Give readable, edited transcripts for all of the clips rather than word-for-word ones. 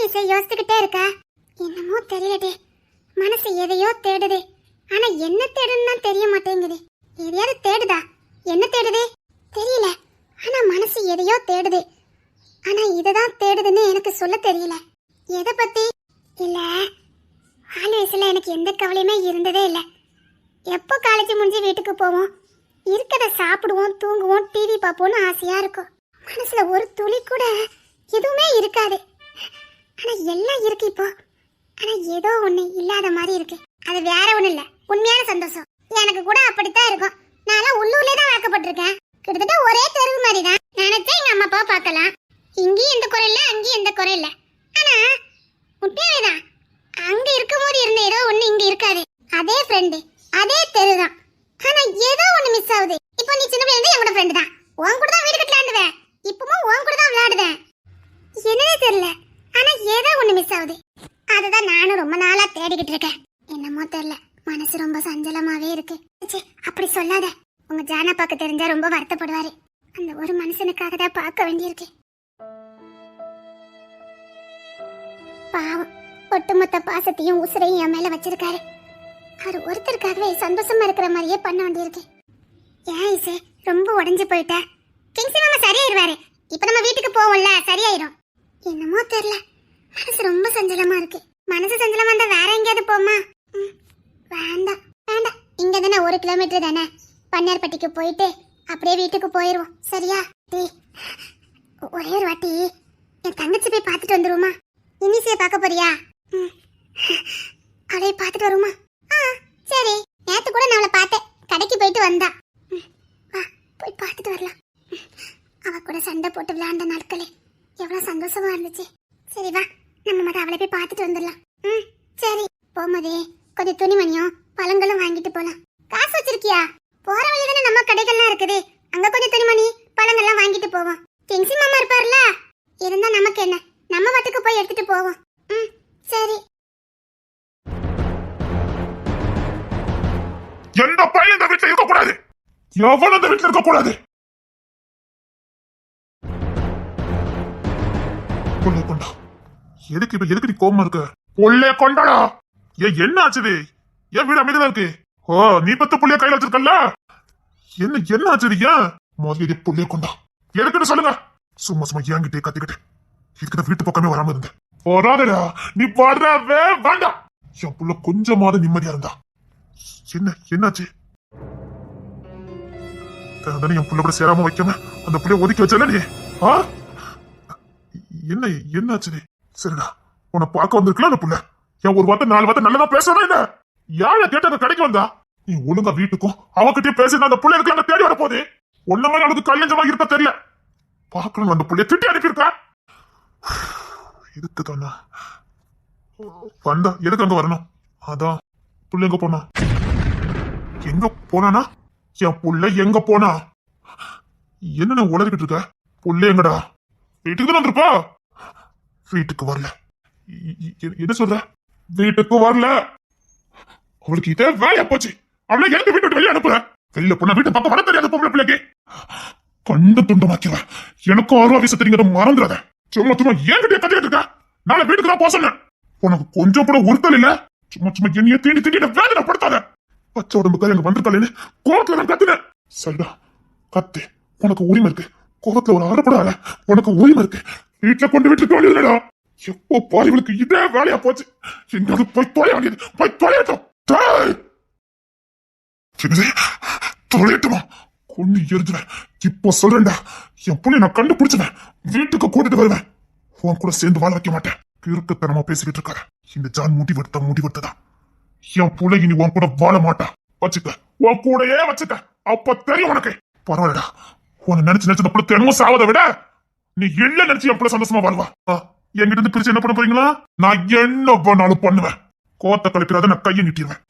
இசை யோசிச்சுக்கிட்டே இருக்கா? என்னமோ தெரியலடே, மனசு எதையோ தேடுது. ஆனா என்ன தேடுன்னு தெரிய மாட்டேங்குது. எதையாவது தேடுதா? என்ன தேடுது தெரியல. ஆனா மனசு எதையோ தேடுது. ஆனா இததான் தேடுதுன்னு எனக்கு சொல்ல தெரியல. எதை பத்தி இல்ல, ஆளு வயசுல எனக்கு எந்த கவலையுமே இருந்ததே இல்ல. எப்போ காலேஜ் முடிஞ்சு வீட்டுக்கு போவோம், இருக்கத சாப்பிடுவோம், தூங்குவோம், டிவி பார்ப்போம்னு ஆசையா இருக்கும். மனசுல ஒரு துளி கூட எதுவுமே இருக்காது. ஆனா எல்லாம் இருக்கு இப்போ. ஆனா ஏதோ ஒண்ணு இல்லாத மாதிரி இருக்கு. அது வேற ஒண்ணு இல்ல, உண்மையான சந்தோஷம். எனக்கு கூட அப்படித்தான் இருக்கும். நான் உள்ளூர்லயே தான் வளர்க்கப்பட்டிருக்கேன். கிட்டத்தட்ட ஒரே தெருவு மாதிரி தான். நினைச்சா எங்க அம்மா அப்பாவை பார்க்கலாம். இங்கேயும் எந்த குறை இல்ல, அங்கேயும் எந்த குறை இல்ல. ஆனா உண்மையாவேதான் அங்க இருக்கும் போது இருந்த ஏதோ ஒண்ணு இங்க இருக்காது. அதே ஃப்ரெண்டு, அதே தெரு தான். ஆனா ஏதோ ஒண்ணு மிஸ் ஆகுது. இப்போ நீ சின்ன பிள்ளைங்க என்னோட ஃப்ரெண்டு தான். உன் கூட தான் வீடு கட்டி விளையாடுவேன். இப்பவும் உன் கூட தான் விளையாடுவேன். என்னன்னே தெரியல, ஆனா ஏதோ ஒண்ணு மிஸ் ஆகுது. அதுதான் நானும் ரொம்ப நாளா தேடிக்கிட்டு இருக்கேன். என்னமோ தெரியல, மனசு ரொம்ப சஞ்சலமாவே இருக்கு. அப்படி சொல்லாத. உங்க ஜானா பாக்க தெரிஞ்சா ரொம்ப வருத்தப்படுவாரு. அந்த ஒரு மனுஷனுக்காக தான் பார்க்க வேண்டியிருக்கு. பாவம், ஒட்டுமொத்த பாசத்தையும் உசுரையும் என் மேல வச்சிருக்காரு. அவர் ஒருத்தருக்காகவே சந்தோஷமா இருக்கிற மாதிரியே பண்ண வேண்டியிருக்கு. ஏன் இசை ரொம்ப உடஞ்சு போயிட்ட? கிங்ஸி மாமா சரியாயிருவாரு. இப்ப நம்ம வீட்டுக்கு போவோம்ல, சரியாயிரும். என்னமோ தெரியல, மனசு ரொம்ப சஞ்சலமா இருக்கு. மனசு சஞ்சலமா இருந்தா வேற எங்கேயாவது போமா? வேண்டாம் வேண்டாம், இங்க தானே 1 கிலோமீட்டர் தானே. பன்னேர்பட்டிக்கு போயிட்டு அப்படியே வீட்டுக்கு போயிருவோம். சரியா? ஒரே ஒரு வாட்டி என் தங்கச்சி போய் பார்த்துட்டு வந்துருவோமா? இனிசியை பார்க்க போறியா? அவளை பார்த்துட்டு வருமா? சரி. நேத்து கூட நான் அவளை பார்த்தேன், கடைக்கு போயிட்டு வந்தா. வா போய் பார்த்துட்டு வரலாம். அவ கூட சண்டை போட்டு விளையாண்ட நாட்களே எவ்வளவு சந்தோஷமா இருந்துச்சு. சரி வா, நம்ம மட்டும் அவளை போய் பார்த்துட்டு வந்துடலாம். சரி. போகும்போதே கொஞ்சம் துணிமணியும் பழங்களும் வாங்கிட்டு போலாம். காசு வச்சிருக்கியா? போற வழி தானே நம்ம கடைகள்லாம் இருக்குது. அங்க கொஞ்சம் துணிமணி பழங்கள்லாம் வாங்கிட்டு போவோம். கிங்ஸி மாமா இருப்பார்ல, இருந்தா நமக்கு என்ன, நம்ம வீட்டுக்கு போய் எடுத்துட்டு போவோம். சரி. எந்த பையன் இந்த வீட்டுல இருக்க கூடாது, எவனும் இந்த வீட்டுல இருக்க கூடாது. கொண்டா, எதுக்கு நீ கோபமா இருக்க? பொல்லே கொண்டாடா. என்ன ஆச்சுது? என் வீடு அமைதியா இருக்கு. ஓ, நீ பத்து புள்ளைய கையில வச்சிருக்கல, என்ன ஆச்சுது? ஏன் மோதி புள்ளைய கொண்டா எதுக்குன்னு சொல்லுங்க. சும்மா ஏங்கிட்டே கத்திக்கிட்டு இதுக்கிட்ட வீட்டு பக்கமே வராம இருந்தேன். வராதடா, நீ வரவே வேண்டாம். என் புள்ள கொஞ்சமாவது நிம்மதியா இருந்தா. என்னாச்சு? என் புள்ள கூட சேராம வைக்காம அந்த புள்ளைய ஒதுக்கி வச்சல நீ. என்னாச்சு? சரிடா, உன்னை பார்க்க வந்திருக்கலாம் அந்த புள்ள. என் ஒரு வார்த்தை 4 வார்த்தை நல்லதா பேசணும். இல்ல யார கேட்ட அந்த கடைக்கு வந்தா? நீ ஒழுங்கா வீட்டுக்கும் அவகிட்டயும் பேசினா அந்த புள்ள எனக்கு தேடி வர போகுது. ஒன்ன மாதிரி அவளுக்கு கல்யாணமா இருக்க தெரியல. பார்க்கணும் அந்த புள்ளைய திட்டி அனுப்பியிருக்க. இதுக்கு தானா வந்தா? எதுக்கு அங்க வரணும்? அதான் புள்ள எங்க போனா? எங்க போனானா? என் புள்ள எங்க போனா? என்ன உளறிக்கிட்டு இருக்க? புள்ள எங்கடா? வீட்டுக்கு தான் வந்திருப்பா. வீட்டுக்கு வரல. என்ன சொல்ற? வீட்டுக்கு வரல. அவளுக்கு இதே வேலையா போச்சு. அவளை எங்க வீட்டு வெளியே அனுப்புற? வெளியில போனா வீட்டு பக்கம் வர தெரியாத பொம்பளை பிள்ளைக்கு கண்டு துண்டமாக்கிடுவேன். எனக்கும் 6 வயசு தெரியுங்க, மறந்துடாத. சும்மா என்கிட்ட கத்திக்கிட்டு இருக்க. நாளை வீட்டுக்கு தான் போக சொன்னேன். உனக்கு கொஞ்சம் கூட உறுத்தல் இல்ல. சும்மா என்னைய தீண்டி வேதனைப்படுத்தாத. பச்சை உடம்புக்கார எங்க வந்திருக்காளேன்னு கோபத்துல நான் கத்துனேன். சரிடா, கத்து. உனக்கு உரிமை இருக்கு. கோபத்துல ஒரு அறப்படாத. உனக்கு உரிமை இருக்கு. வீட்டுல கொண்டு வீட்டுக்கு வேண்டியதுடா. எப்போ பாரு இவளுக்கு இதே வேலையா போச்சு. எங்காவது போய் தொலைய வேண்டியது. போய் தொலையட்டும். தொலையட்டுமா? கொண்டு எரிஞ்சுவேன். இப்போ சொல்றேன்டா, என் புள்ளை நான் கண்டுபிடிச்சுவேன். வீட்டுக்கு கூட்டிட்டு வருவேன். உன் கூட சேர்ந்து வாழ வைக்க மாட்டேன். கிறுக்குத்தனமா பேசிக்கிட்டு இருக்காரு. இந்த ஜான் முடிவெடுத்ததான் என் புள்ளை இனி உன் கூட வாழ மாட்டா. வச்சுக்க, உன் கூடயே வச்சுக்க. அப்ப தெரியும் உனக்கு. பரவாயில்லடா, உன்னை நினைச்சு அந்த புள்ள தினமும் சாவதை விட நீ இல்ல நினைச்சு என் புள்ள சந்தோஷமா வாழ்வா. என்கிட்ட இருந்து பிரிச்சு என்ன பண்ண போறீங்களா? நான் என்ன பண்ணாலும் பண்ணுவேன். கோத்த கழிப்பிடாத நான் கையை நீட்டிடுவேன்.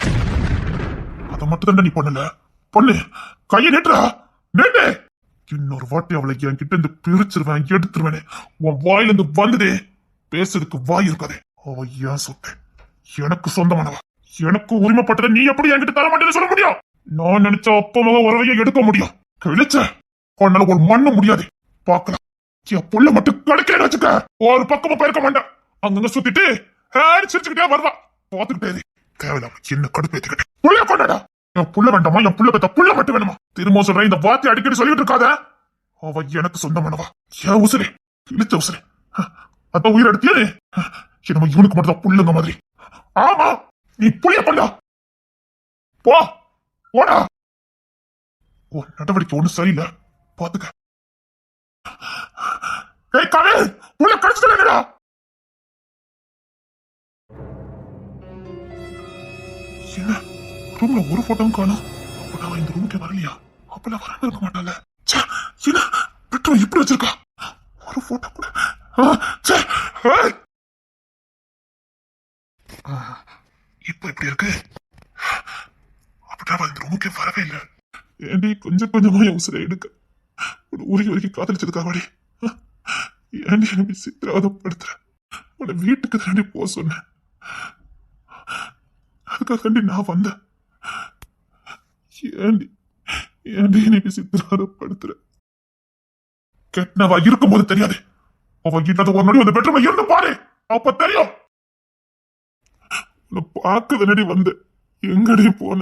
அதை மட்டும் தான் நீ பண்ணல. பண்ணு, கையை நீட்டுறா. நீட்டு. இன்னொரு வாட்டி அவளை என்கிட்ட இருந்து பிரிச்சிருவேன், எடுத்துருவேன். உன் வாயில இருந்து வந்ததே பேசுறதுக்கு வாய் இருக்காதே. அவ ஏன் சொத்து, எனக்கு சொந்தமானவ. எனக்கு உரிமைப்பட்டதை நீ எப்படி என்கிட்ட தர மாட்டேன்னு சொல்ல முடியும்? நான் நினைச்ச அப்பமாக உறவையை எடுக்க முடியும். கிழிச்ச உன்னால ஒரு மண்ணு முடியாது. பாக்கலாம். என் புள்ள மட்டும் கிடைக்கலன்னு வச்சுக்க, ஒரு பக்கமா போயிருக்க மாட்டேன். அங்கங்க சுத்திட்டு சிரிச்சுக்கிட்டே வருவா. பாத்துக்கிட்டே தேவையில்லாம என்ன கடுப்பேத்திக்கிட்டே புள்ளைய கொண்டாடா. என் புள்ள வேண்டாமா, என் புள்ள பெத்த புள்ள மட்டும் வேணுமா? திரும்ப சொல்றேன், இந்த வார்த்தை அடிக்கடி சொல்லிட்டு இருக்காத. அவ எனக்கு சொந்தமானவா. ஏன் உசுரே இழுத்த உசுரே. அதான் உயிர் எடுத்தியே. என்னமோ இவனுக்கு மட்டும் தான் புள்ளுங்க மாதிரி. ஆமா, நீ புள்ளைய கொண்டா. போ போடா. ஓ நடவடிக்கை ஒண்ணு சரியில்லை, பாத்துக்க. ஏய் கவே, புள்ள கடிச்சுடா. என்ன ரூம்ல ஒரு போட்டோவும் காணோம். அப்ப நான் இந்த ரூமுக்கே வரலையா? அப்பெல்லாம் வராம இருக்க மாட்டால. என்ன பெட்ரோல் இப்படி வச்சிருக்கா? ஒரு போட்டோ கூட. இப்ப இப்படி இருக்கு. அப்ப இந்த ரூமுக்கே வரவே இல்லை. ஏண்டி கொஞ்சம் கொஞ்சமா என் உசுரை எடுக்க உருகி உருகி காதலிச்சதுக்காக ஏண்டி எனக்கு சித்திரவதப்படுத்துற? உன்னை வீட்டுக்கு தாண்டி போக சொன்னேன். அதுக்காக நான் வந்தேன். ஏண்டி ஏண்டி எனக்கு சித்திரவதப்படுத்துற? கெட்டவா இருக்கும் போது தெரியாது. அவ கிட்ட ஒரு நொடி வந்து பெட்ரூம்ல இருந்து பாரு, அப்ப தெரியும். பார்க்க நடி வந்து எங்கடி போன?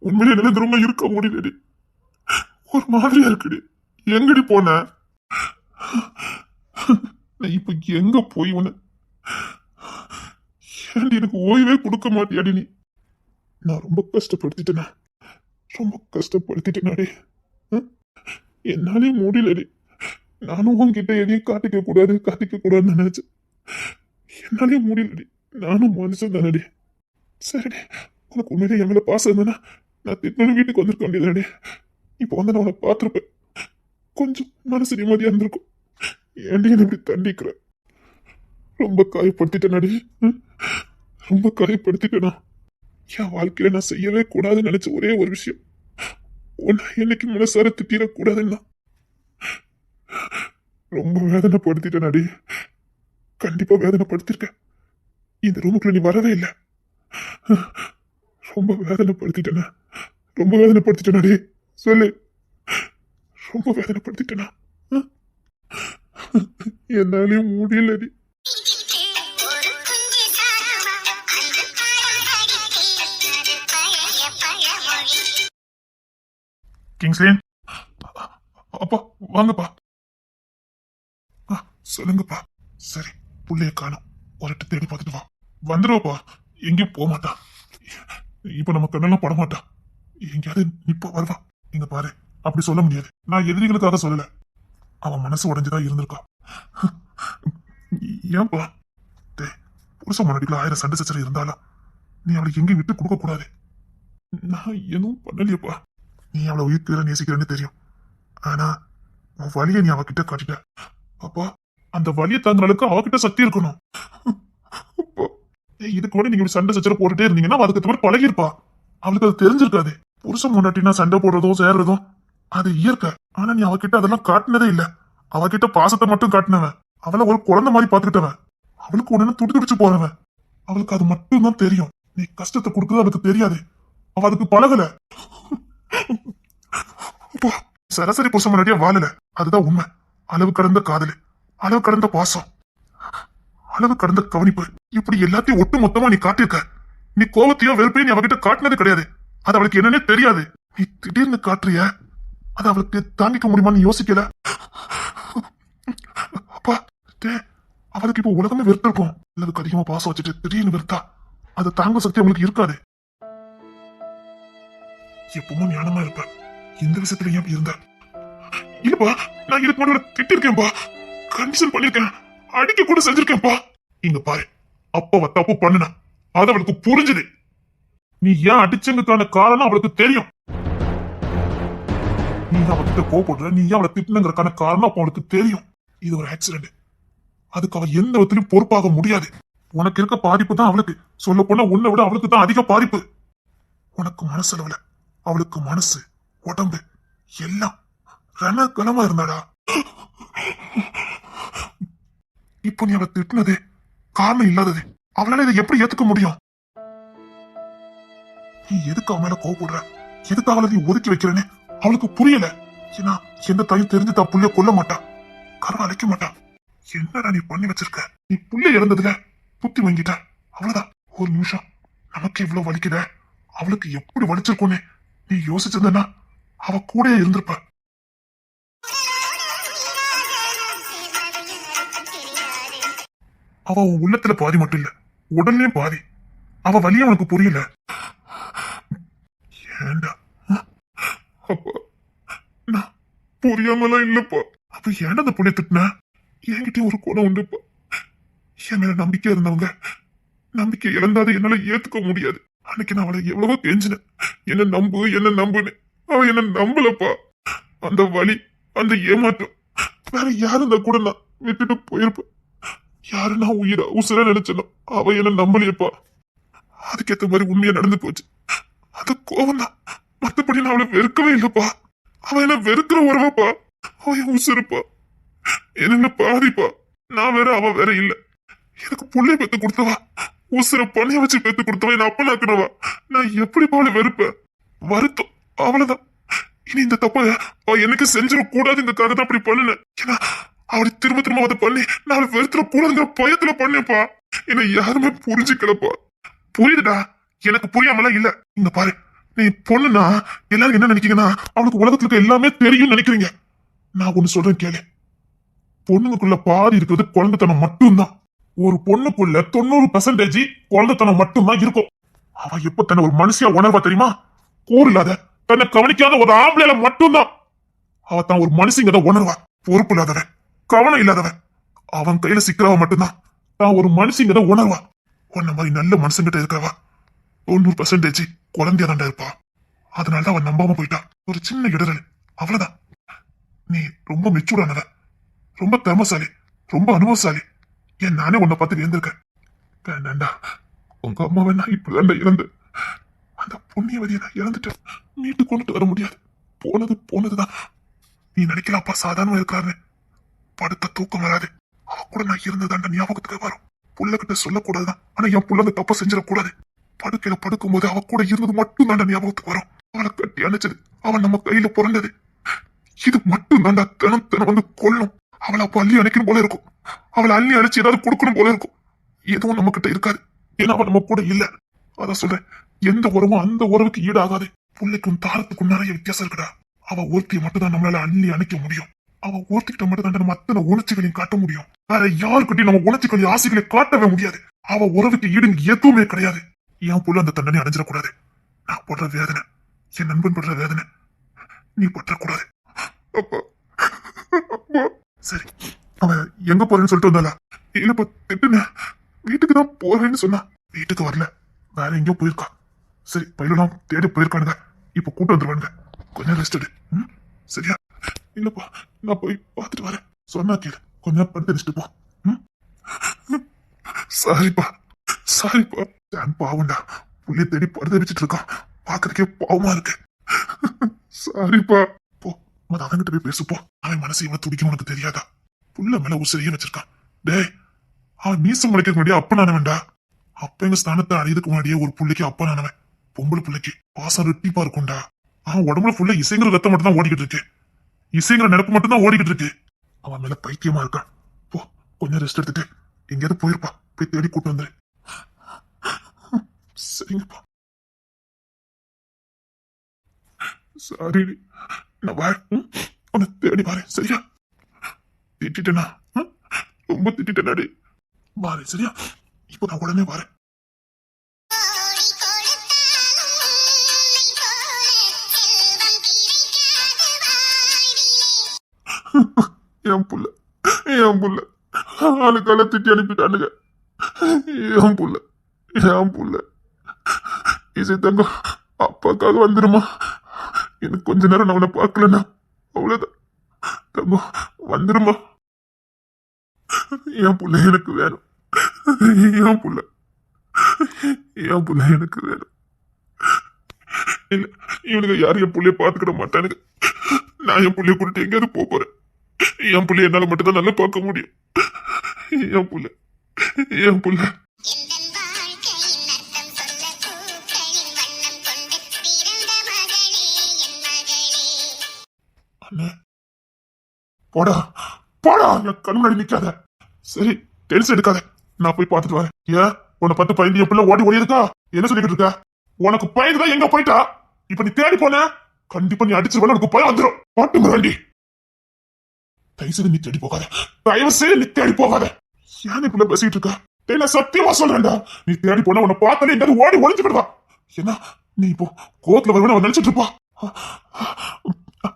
உண்மையிலே என்னால இந்த ரூம்ல இருக்க முடியலடி. ஒரு மாதிரியா இருக்குடி. எங்கடி போன? நான் இப்ப எங்க போய் உன? ஏன்டி எனக்கு ஓய்வே கொடுக்க மாட்டியாடி நீ? நான் ரொம்ப கஷ்டப்படுத்திட்டேனா? ரொம்ப கஷ்டப்படுத்திட்டேனாடி. என்னாலே முடியலடி. நானும் உன்கிட்ட எதையும் காட்டிக்க கூடாதுன்னு நினைச்சேன். என்னாலே முடியலடி. நானும் மனுஷன் தானடி. சரிடி, உனக்கு உண்மையிலே என் மேல பாசம் இருந்தா நான் திட்டம் வீட்டுக்கு வந்திருக்க வேண்டியதானே. இப்போ வந்து நான் உன்னை பார்த்துருப்பேன். கொஞ்சம் மனசு நிம்மதியா இருந்திருக்கும். ஏன்டி என்ன இப்படி தண்டிக்கிற? ரொம்ப காயப்படுத்திட்டேனாடி. ரொம்ப காயப்படுத்திட்டேனா? என் வாழ்க்கையில நான் செய்யவே கூடாதுன்னு நினைச்ச ஒரே ஒரு விஷயம், உன்னை என்னைக்கு மனசார திட்டிடக்கூடாதுன்னா. ரொம்ப வேதனைப்படுத்திட்டேனாடி. கண்டிப்பா வேதனைப்படுத்திருக்கேன். இந்த ரூமுக்குள்ள நீ வரவே இல்லை. ரொம்ப வேதனைப்படுத்திட்டேனா? ரொம்ப வேதனைப்படுத்திட்டேனாடி. சொல்லு, ரொம்ப வேதனைப்படுத்திட்டேனா? என்னாலையும் முடியலடி. கிங்ஸ்லேன், அப்பா வாங்கப்பா. சொல்லுங்கப்பா. சரி, புள்ளைய காணோம். ஒருட்டு தேடி பார்த்துட்டு வா. வந்துடுவாப்பா, எங்கேயும் போக மாட்டா. இப்ப நம்ம கண்ணெல்லாம் பட மாட்டா. எங்கேயாவது இப்ப வருவா. நீங்க பாரு, அப்படி சொல்ல முடியாது. நான் எதிரிகளுக்காக சொல்லல. அவன் மனசு உடைஞ்சுதான் இருந்திருக்கா. ஏன்பா புருஷ முன்னாடிக்குள்ள 1000 சண்டை சச்சரை இருந்தாலும் நீ அவளுக்கு எங்கேயும் விட்டு கொடுக்க கூடாது. நான் எதுவும் பண்ணலையப்பா. நீ அவளை உயிர்க்கிறேன் நேசிக்கிறேன்னு தெரியும். ஆனா உன் வலியை நீ அவகிட்ட காட்டிட்ட. அப்பா, அந்த வலியை தாங்குறதுக்கு அவகிட்ட சக்தி இருக்கணும். இதுக்கு கூட நீங்க சண்டை சச்சரை போட்டுட்டே இருந்தீங்கன்னா அதுக்கு தவிர பழகிருப்பா. அவளுக்கு அது தெரிஞ்சிருக்காது. புருஷன் முன்னாடினா சண்டை போடுறதும் சேர்றதும் அது இயற்கை. ஆனா நீ அவகிட்ட அதெல்லாம் காட்டினதே இல்ல. அவகிட்ட பாசத்தை மட்டும் காட்டினவன். அவளை ஒரு குழந்தை மாதிரி பாத்துக்கிட்டவன். அவளுக்கு உடனே துடி துடிச்சு போறவன். அவளுக்கு அது மட்டும் தான் தெரியும். நீ கஷ்டத்தை கொடுக்குறது அவளுக்கு தெரியாது. அவ அதுக்கு பழகல. சராசரி புருஷன் முன்னாடியே வாழல. அதுதான் உண்மை. அளவு கடந்த காதல், அளவு கடந்த பாசம், அளவு கடந்த கவனிப்பு, இப்படி எல்லாத்தையும் ஒட்டு மொத்தமா நீ காட்டிருக்க. நீ கோபத்தையும் வெறுப்பையும் நீ அவகிட்ட காட்டினது கிடையாது. அது அவளுக்கு என்னன்னே தெரியாது. நீ திடீர்னு காட்டுறிய, அது அவளுக்கு தாங்கிக்க முடியுமான்னு யோசிக்கல. அப்பா, அவளுக்கு இப்போ உலகமே வெறுத்திருக்கும். அல்லதுக்கு அதிகமா பாசம் வச்சுட்டு திடீர்னு வெறுத்தா அது தாங்க சக்தி அவங்களுக்கு இருக்காது. எப்பவும் ஞானமா இருப்ப. இந்த விஷயத்துல ஏன் இருந்த? இல்லப்பா, நான் இதுக்கு முன்னாடி திட்டிருக்கேன்பா, கண்டிஷன் பண்ணிருக்கேன், அடிக்க கூட செஞ்சிருக்கேன்பா. இங்க பாரு, அப்ப தப்பு பண்ணுன அது அவளுக்கு புரிஞ்சுது. நீ ஏன் அடிச்சதுக்கான காரணம் அவளுக்கு தெரியும். நீ அவகிட்ட கோபப்படுற, நீ ஏன் அவளை திட்டினங்கிறக்கான காரணம் அப்ப அவளுக்கு தெரியும். இது ஒரு ஆக்சிடென்ட். அதுக்கு அவ எந்த விதத்திலையும் பொறுப்பாக முடியாது. உனக்கு இருக்க பாதிப்பு தான் அவளுக்கு. சொல்ல போனா உன்னை விட அவளுக்கு தான் அதிக பாதிப்பு. உனக்கு மனசளவுல அவளுக்கு மனசு, உடம்பு எல்லாம் ரணகலமா இருந்தாடா. இப்போ நீ அவளை திட்டினது காரணம் இல்லாதது. அவளால இதை எப்படி ஏத்துக்க முடியும்? நீ எதுக்கு அவன் மேல கோவப்படுற, எதுக்கு அவளை நீ ஒதுக்கி வைக்கிறேன்னு அவளுக்கு புரியல. ஏன்னா எந்த தாயும் தெரிஞ்சு தான் புள்ளைய கொல்ல மாட்டா, கருணை அழைக்க மாட்டா. என்னடா நீ பண்ணி வச்சிருக்க? நீ நீ புள்ள இறந்ததுல புத்தி வாங்கிட்ட, அவ்வளவுதான். ஒரு நிமிஷம் நமக்கு இவ்வளவு வலிக்குத, அவளுக்கு எப்படி வலிச்சிருக்கும்னு நீ யோசிச்சிருந்தனா அவ கூட இருந்திருப்ப. அவ உன் உள்ளத்துல பாதி மட்டும் இல்ல, உடனே பாதி. அவ வலிய உனக்கு புரியல. ஏண்டா அப்பா, நான் புரியாமலாம் இல்லப்பா. அப்ப ஏன்டா அந்த புள்ளைய திட்டின? என்கிட்டயும் ஒரு குணம் உண்டுப்பா. என் மேல நம்பிக்கை இருந்தவங்க நம்பிக்கை இழந்தாத என்னால ஏத்துக்க முடியாது. அன்னைக்கு நான் அவளை எவ்வளவோ கெஞ்சினேன், என்ன நம்பு என்ன நம்புன்னு. அவ என்ன நம்பலப்பா. அந்த வலி, அந்த ஏமாற்றம் வேற யாரு இருந்தா கூட நான் விட்டுட்டு போயிருப்பேன். யாரு நான் உயிரா உசுர நினைச்சனும் அவ என்ன நம்பலையப்பா. அதுக்கேத்த மாதிரி உண்மையா நடந்து போச்சு. அது கோவம் தான், மத்தபடி நான் அவளை வெறுக்கவே இல்லப்பா. அவ என்ன வெறுக்கிற உறவாப்பா. அவ என் உசுருப்பா, என்ன பாதிப்பா. நான் வேற அவ வேற இல்ல. எனக்கு புள்ளைய பெத்து கொடுத்தவா, உசுர பணைய வச்சு பெத்து கொடுத்தவா, என்ன அப்பனாக்குனவா. நான் எப்படி அவளை வெறுப்பேன்? வருத்தம், அவ்வளவுதான். இனி இந்த தப்ப அவ எனக்கு செஞ்சிடக்கூடாது, இந்த கதை அப்படி பண்ணுனேன். ஏன்னா அவளை திரும்ப திரும்ப அதை பண்ணி நான் அவளை வெறுத்துட கூடாதுங்கிற பயத்துல பண்ணேப்பா. என்னை யாருமே புரிஞ்சுக்கலப்பா. புரியுதுடா, எனக்கு புரியாமலாம் இல்ல. இங்க பாரு, நீ பொண்ணுனா எல்லாரும் என்ன நினைக்கிறீங்கன்னா அவளுக்கு உலகத்துல இருக்க எல்லாமே தெரியும் நினைக்கிறீங்க. நான் ஒண்ணு சொல்றேன் கேளு. பொண்ணுங்களுக்குள்ள பாதி இருக்கிறது குழந்தைத்தனம் மட்டும்தான். ஒரு பொண்ணுக்குள்ள 90% குழந்தைத்தனம் மட்டும்தான் இருக்கும். அவ எப்ப தன்னை ஒரு மனுஷியா உணர்வா தெரியுமா? கூறு இல்லாத, தன்னை கவனிக்காத ஒரு ஆம்பளைல மட்டும்தான் அவ தான் ஒரு மனுஷங்க தான் உணர்வா. பொறுப்பு இல்லாதவன், கவனம் இல்லாதவன், அவன் கையில சிக்கிறவ மட்டும்தான் தான் ஒரு மனுஷங்க தான் உணர்வா. உன்ன மாதிரி நல்ல மனுஷங்கிட்ட இருக்கவா 90% குழந்தையா தாண்டா இருப்பா. அதனால அவன் நம்பாம போயிட்டா. ஒரு சின்ன இடரல், அவ்வளவுதான். நீ ரொம்ப மெச்சூர்டானவ, ரொம்ப திறமசாலி, ரொம்ப அனுபவசாலி. ஏன் நானே உன்னை பார்த்து வியந்திருக்கேன். வேண்டாண்டா, உங்க அம்மாவை நான் இப்படிதாண்டா இறந்து, அந்த புண்ணியவதியை நான் இறந்துட்டேன். மீட்டு கொண்டுட்டு வர முடியாது. போனது போனதுதான். நீ நினைக்கலாப்பா சாதாரணமா இருக்காருன்னு. படுத்த தூக்கம் வராது. அவ கூட நான் இருந்ததாண்ட ஞாபகத்துக்கு வரும். புள்ளகிட்ட சொல்லக்கூடாதுதான், ஆனா என் புள்ள அந்த தப்ப செஞ்சிடக்கூடாது. படுக்கையில படுக்கும் போது அவ கூட இருந்தது மட்டும் தாண்டா ஞாபகத்துக்கு வரும். அவளை கட்டி அணைச்சது, அவன் நம்ம கையில பிறந்தது, இது மட்டும் தாண்டா தினம் தினம் வந்து கொல்லும். அவளை அப்ப அள்ளி அணைக்கணும் போல இருக்கும். அவளை அள்ளி அணைச்சு ஏதாவது கொடுக்கணும் போல இருக்கும். எதுவும் நம்ம கிட்ட இருக்காது, ஏன்னா அவன் நம்ம கூட இல்ல. அதான் சொல்றேன், எந்த உறவும் அந்த உறவுக்கு ஈடாகாது. புள்ளைக்கும் தாரத்துக்கும் நிறைய வித்தியாசம் இருக்குடா. அவ ஒருத்தியை மட்டும் தான் நம்மளால அள்ளி அணைக்க முடியும். அவ ஒருத்திக்கிட்ட மட்டும் தான் நம்ம அத்தனை உணர்ச்சிகளையும் காட்ட முடியும். வேற யாருக்கிட்டையும் நம்ம உணர்ச்சிகளையும் ஆசைகளை காட்டவே முடியாது. அவ உறவுக்கு ஈடு எதுவுமே கிடையாது. என் புள்ள அந்த தண்டனை அடைஞ்சிடக்கூடாது. நான் படுற வேதனை, என் நண்பன் படுற வேதனை நீ பற்றக்கூடாது. அப்பா, அப்பா. சரி, அவன் எங்க போறேன்னு சொல்லிட்டு வந்தாளா? இல்லப்பா, திட்டுன. வீட்டுக்கு தான் போறேன்னு சொன்னா. வீட்டுக்கு வரல, வேற எங்கேயோ போயிருக்கா. சரி, பயிலாம் தேடி போயிருக்கானுங்க. இப்ப கூட்டு வந்துருவானுங்க. கொஞ்சம் ரெஸ்ட் எடு. சரியா? இல்லப்பா, நான் போய் பார்த்துட்டு வரேன். சொன்னா கேளு, கொஞ்ச நேரம் படுத்து ரெஸ்ட் போ. சாரிப்பா, சாரிப்பா. நான் பாவண்டா, புள்ளைய தேடி படுத்து வச்சுட்டு இருக்கான். பாக்குறதுக்கே பாவமா இருக்கு. சாரிப்பா. போ, அவன்கிட்ட போய் பேசுப்போ. அவன் மனசு இவன் துடிக்கும் உனக்கு தெரியாதா? புள்ள மேல உசிரியே வச்சிருக்கான். டேய், அவன் மீசம் முளைக்கிறதுக்கு முன்னாடியே அப்பனானவன்டா. அப்ப ஸ்தானத்தை அடையதுக்கு முன்னாடியே ஒரு புள்ளைக்கு அப்பனானவன். பொம்பளை புள்ளைக்கு பாசம் ரெட்டிப்பா இருக்கும்டா. அவன் உடம்புல ஃபுல்லா இசைங்கிற ரத்தம் மட்டும் தான் ஓடிக்கிட்டு இருக்கு. இசைங்கிற நினைப்பு மட்டும் தான் ஓடிக்கிட்டு இருக்கு. அவன் மேல பைத்தியமா இருக்கான். போ, கொஞ்சம் ரெஸ்ட் எடுத்துட்டு எங்கேயாவது போயிருப்பா. போய் தேடி கூட்டு வந்துரு. சரிங்கப்பா. சாரி, நான் வரேன். உன்னை தேடி வரேன். சரியா? திட்டேனா? ரொம்ப திட்டேனாடி. வரேன், சரியா? இப்போ நான் உடனே வரேன். என் புள்ள, என் புள்ள ஆளுக்கால திட்டி அனுப்பிட்டானுங்க. என் புள்ள, என் புள்ள. இசை தங்கம், அப்பாக்காக வந்துருமா? எனக்கு கொஞ்ச நேரம் நான் உன்னை பார்க்கலன்னா அவ்வளவுதான். தங்கம் வந்துருமா? என் புள்ள எனக்கு வேணும். என் புள்ள, என் புள்ள எனக்கு வேணும். இல்ல, இவனுங்க யாரும் என் புள்ளைய பாத்துக்கிட மாட்டானுங்க. நான் என் புள்ளைய கூட்டிட்டு எங்கேயாவது போறேன். என் புள்ளைய என்னால மட்டும்தான் நல்லா பார்க்க முடியும். என் புள்ள, என் புள்ள. அண்ணே, போடா போடா, என் கண் முன்னாடி நிக்காத. சரி, டென்ஷன் எடுக்காத, நான் போய் பார்த்துட்டு வரேன். ஏன் உன்னை பத்து பயந்து என் பிள்ளை ஓடி இருக்கா? என்ன சொல்லிக்கிட்டு இருக்க? உனக்கு பயந்துதான் எங்க போயிட்டா? இப்ப நீ தேடி போன கண்டிப்பா நீ அடிச்சிருவா, உனக்கு பயம் வந்துடும். பாட்டு முராண்டி, தயவு செய்து நீ தேடி போகாத, தயவு செய்து நீ தேடி போகாத. ஏன் இப்ப பேசிட்டு இருக்க? நான் சத்தியமா சொல்றேன்டா, நீ தேடி போனா உன்னை பார்த்தாலே எங்காவது ஓடி ஒளிஞ்சுக்கிடுவா. ஏன்னா நீ இப்போ கோத்துல வருவன்னு அவன் நினைச்சிட்டு இருப்பா.